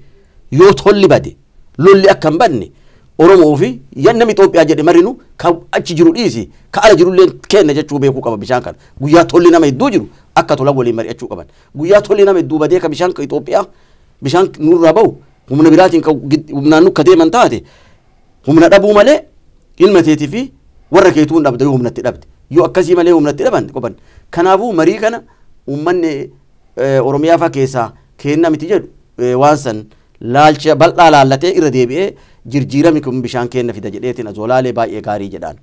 [SPEAKER 2] yoo tolli bade lolli akka hin badne Oromoo fi namni Itoophiyaa jedhe marinu ka achi jiru dhiisi ka ala jirullee kenna jechuu beekuu qaba bishaan kana. Guyyaa tolli nama hedduu jiru akka tola waliin mari'achuu qaban. Guyyaa tolli nama hedduu badee ka bishaan ka Itoophiyaa bishaan nurraa bahu humna biraatiin humnaan nukka deeman taate humna dhabuu malee ilma teetii fi warra keetuu hin dhabde yoo humnatti dhabde. Yoo akkasii malee humnatti dhaban qoban. Kanaafuu marii kana uummanni Oromiyaa faa keessaa kenna miti jedhu waan san laalcha bal'aa laallatee irra deebi'ee jirjiirami kun bishaan kenna fida jedheetiin azoolaalee baay'ee gaarii jedhaan.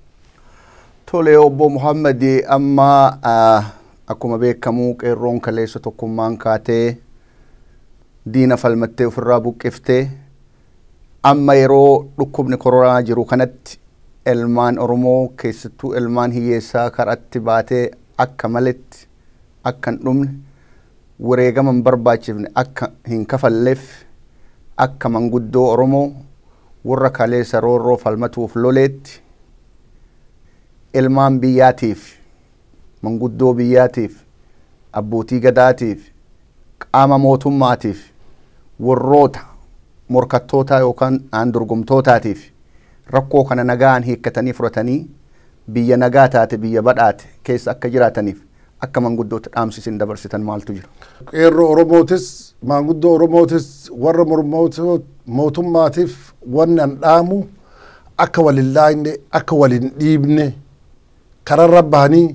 [SPEAKER 1] Tole obbo Muhammad amma akkuma beekamu qeerroon kaleessa tokkummaan kaatee diina falmattee ofirraa buqqiftee amma yeroo dhukkubni koronaa jiru kanatti ilmaan Oromoo keessattuu ilmaan hiyyeessaa karaatti baatee akka maletti akka hin dhumne wareegama hin barbaachifne akka hin kafalleef akka manguddoo Oromoo warra kaleessa roorroo falmatuuf loleetti ilmaan biyyaatiif manguddoo biyyaatiif abbootii gadaatiif qaama mootummaatiif warroota morkattoota yookaan dorgomtootaatiif rakkoo kana nagaan hiikkatanii fudhatanii biyya nagaa taate biyya badhaate keessa akka jiraataniif akka manguddoota dhaamsisin dabarsitan maaltu jira?
[SPEAKER 3] Qeerroo Oromootis manguddoo Oromootis warra mootummaatiif wannan dhaamu akka walin laayne akka walin dhiibne kararra bahanii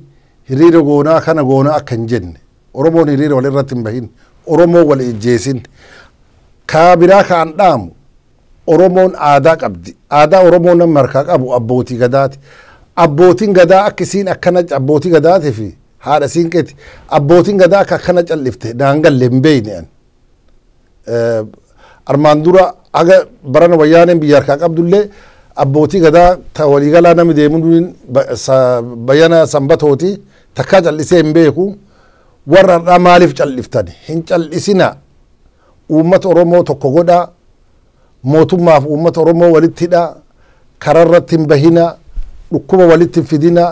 [SPEAKER 3] hiriira goonaa kana goonaa akka hin jenne. Oromoon hiriira wal irratti hin bahin, Oromoo wal ijjeesin. Kaabiraa kaan dhaamu Oromoon aadaa qabdi. Aadaa Oromoon nama harkaa qabu abbootii gadaati. Abbootiin gadaa akka isiin akkana abbootii gadaatii fi haadha siinqeeti. Abbootiin gadaa akka akkana callifte daangalle hin beeyne. Armaan dura aga barana wayyaaneen biyya harkaa qabdullee abbootii gadaa ta waliigalaa namni deemuun bayana sanbatooti takkaa callisee hin beeku. Warra har'aa maaliif calliftan? Hin callisina. Uummata Oromoo tokko godhaa. Mootummaaf uummata Oromoo walitti hidhaa. Kararratti hin bahina. Dhukkuba walitti hin fidina.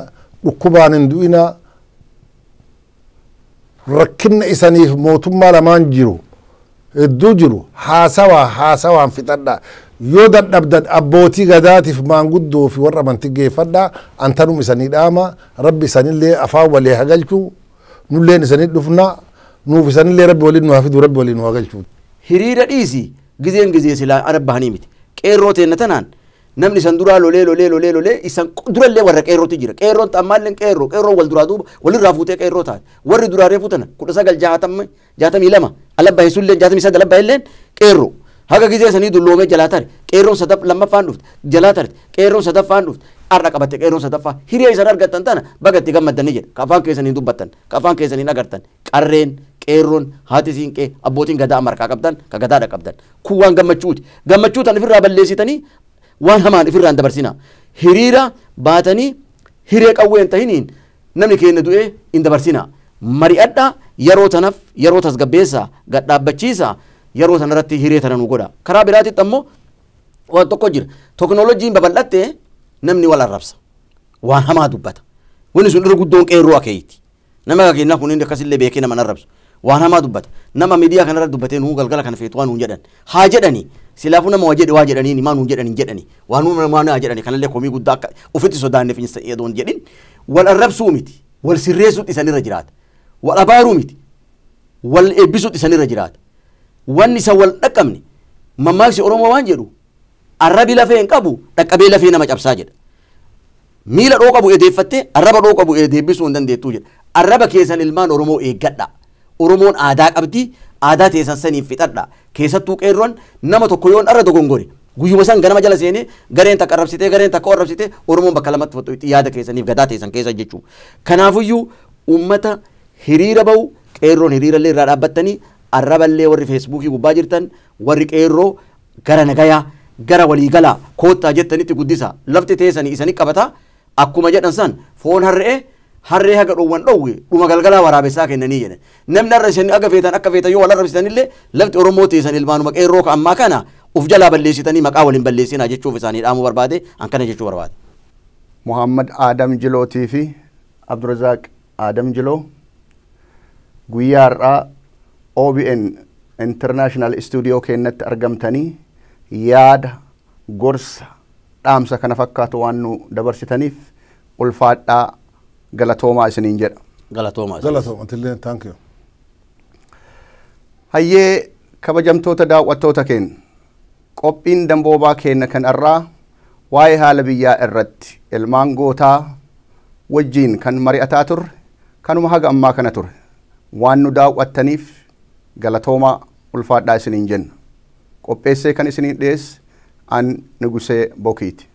[SPEAKER 3] Dhukkubaan hin du'ina. Rakkinna isaniif mootummaa lamaan jiru. Hedduu jiru. Haasawaan fixadhaa. Yoo dadhabdan abbootii gadaatiif maanguddoo fi warra amantii geeffadhaa. Antanum isanii dhaama. Rabbi isanillee afaan walee hagalchuu. Nulleen isanit dhufna. Nuuf isanillee rabbi waliin nu hafidu rabbi waliin nu hagalchuu.
[SPEAKER 2] Hiriira dhiisi gizeen gizee silaa arabbahanii miti. Qeerroo teenna tanaan namni isan duraa lolee isan durallee warra qeerrooti jira. Qeerroon ammaallee qeerroo wal duraa duuba walirraa fuutee qeerroo taate. Warri duraa reefuu tana 1962 alabbahee sulleen 69 alabbahee qeerroo. Haga gizee sanii dulloomee jalaa tare. Qeerroon lammaffaan dhufte jalaa tarte. Qeerroon sadaffaan dhufte. Arra qabatte qeerroon sadaffaa. Hiriyaa isan argattan tana bagatti gammaddanii jedha. Kafaan keessanii dubbattan. Kafaan keessanii agartan. Qarreen qeerroon haati siinqee abbootiin gadaa markaa qabdan ka gadaadha qabdan. Kun waan gammachuuti. Gammachuutan ifirraa balleessitanii waan hamaan ifirraan dabarsina. Hiriira baatanii hiree qawwee hin tahiniin namni keenya du'ee hin dabarsina. Mari'adhaa yeroo tanaaf yeroo tasgabbeessaa gadhaabbachiisaa yeroo sanarratti hiree tana nu godha. Karaa biraatitti ammoo waan tokko jira. Teknooloojiin babal'attee namni wal arrabsa. Waan hamaa dubbata. Wanni sun irra guddoon qeerroo akeeyti. Nama keenya kun inni akkasillee beekee nama arrabsu. Waan hamaa dubbata. Nama miidiyaa kanarra dubbatee nuu galgala kana feetu waan nuun jedhan. Haa jedhanii. Silaafuu nama waa jedhanii maa nuun jedhanii. Waan nuun maa jedhanii kanallee komii guddaa akka ofitti sodaanneef hin jedhin. Wal arrabsuu miti. Wal sirreessuutti isanirra jiraata. Wal abaaruu miti. Wal eebbisuutti isanirra jiraata. Wanni isa wal dhaqqabne mammaaksi Oromoo waan jedhu arrabi lafee hin qabu dhaqqabee lafee nama cabsaa jedha. Miila dhoo qabu eedeeffattee arraba dhoo qabu eedeebbisuu hin dandeettuu jedha. Arraba keessan ilmaan Oromoo eeggadha. Oromoon aadaa qabdi. Aadaa teessan saniif fixadha. Keessattuu qeerroon nama tokko yoon arra dogongore guyyuma san ganama jala seenee gareen takka arrabsitee gareen takka arrabsitee Oromoon bakka lamatti fottoitti yaada keessaniif gadaa teessan keessa jechuu. Kanaafuyyuu uummata hiriira bahu qeerroon hiriirallee irraa dhaabbattanii arraballee warri feesbuukii gubbaa jirtan warri qeerroo gara nagayaa gara waliigalaa koottaa jettanitti guddisa lafti teessanii isanii qabata akkuma jedhan san foon harree haga dhowwan dhowwe dhuma galgalaa waraabessaa kennanii jedhan namni arra isin aga feetan akka feetan yoo wal arrabsitanillee lafti Oromoo teessan ilmaanuma qeerroo ka ammaa kana uf jalaa balleessitanii maqaa waliin balleessinaa jechuuf isaanii dhaamuu barbaade an kana jechuu barbaade.
[SPEAKER 1] Muhammad Adam Jilootii fi Abdurazaaq Adam Jiloo guyyaa har'aa OBN International Studio keenyatti argamtanii yaada gorsa dhaamsa kana fakkaatu waan nu dabarsitaniif ulfaadhaa galatoomaa isiniin jedha.
[SPEAKER 2] Galatoomaa.
[SPEAKER 3] Thank you.
[SPEAKER 1] Hayyee kabajamtoota daawwattoota keenya qophiin damboobaa keenya kan irraa waa'ee haala biyyaa irratti ilmaan gootaa wajjiin kan mari'ataa turre kanuma haga ammaa kana ture waan nu daawwattaniif galatoomaa ulfaadhaa isiniin jenna. Qopheessee kan isiniin dhiyeesse an Nugusee Bokiiti.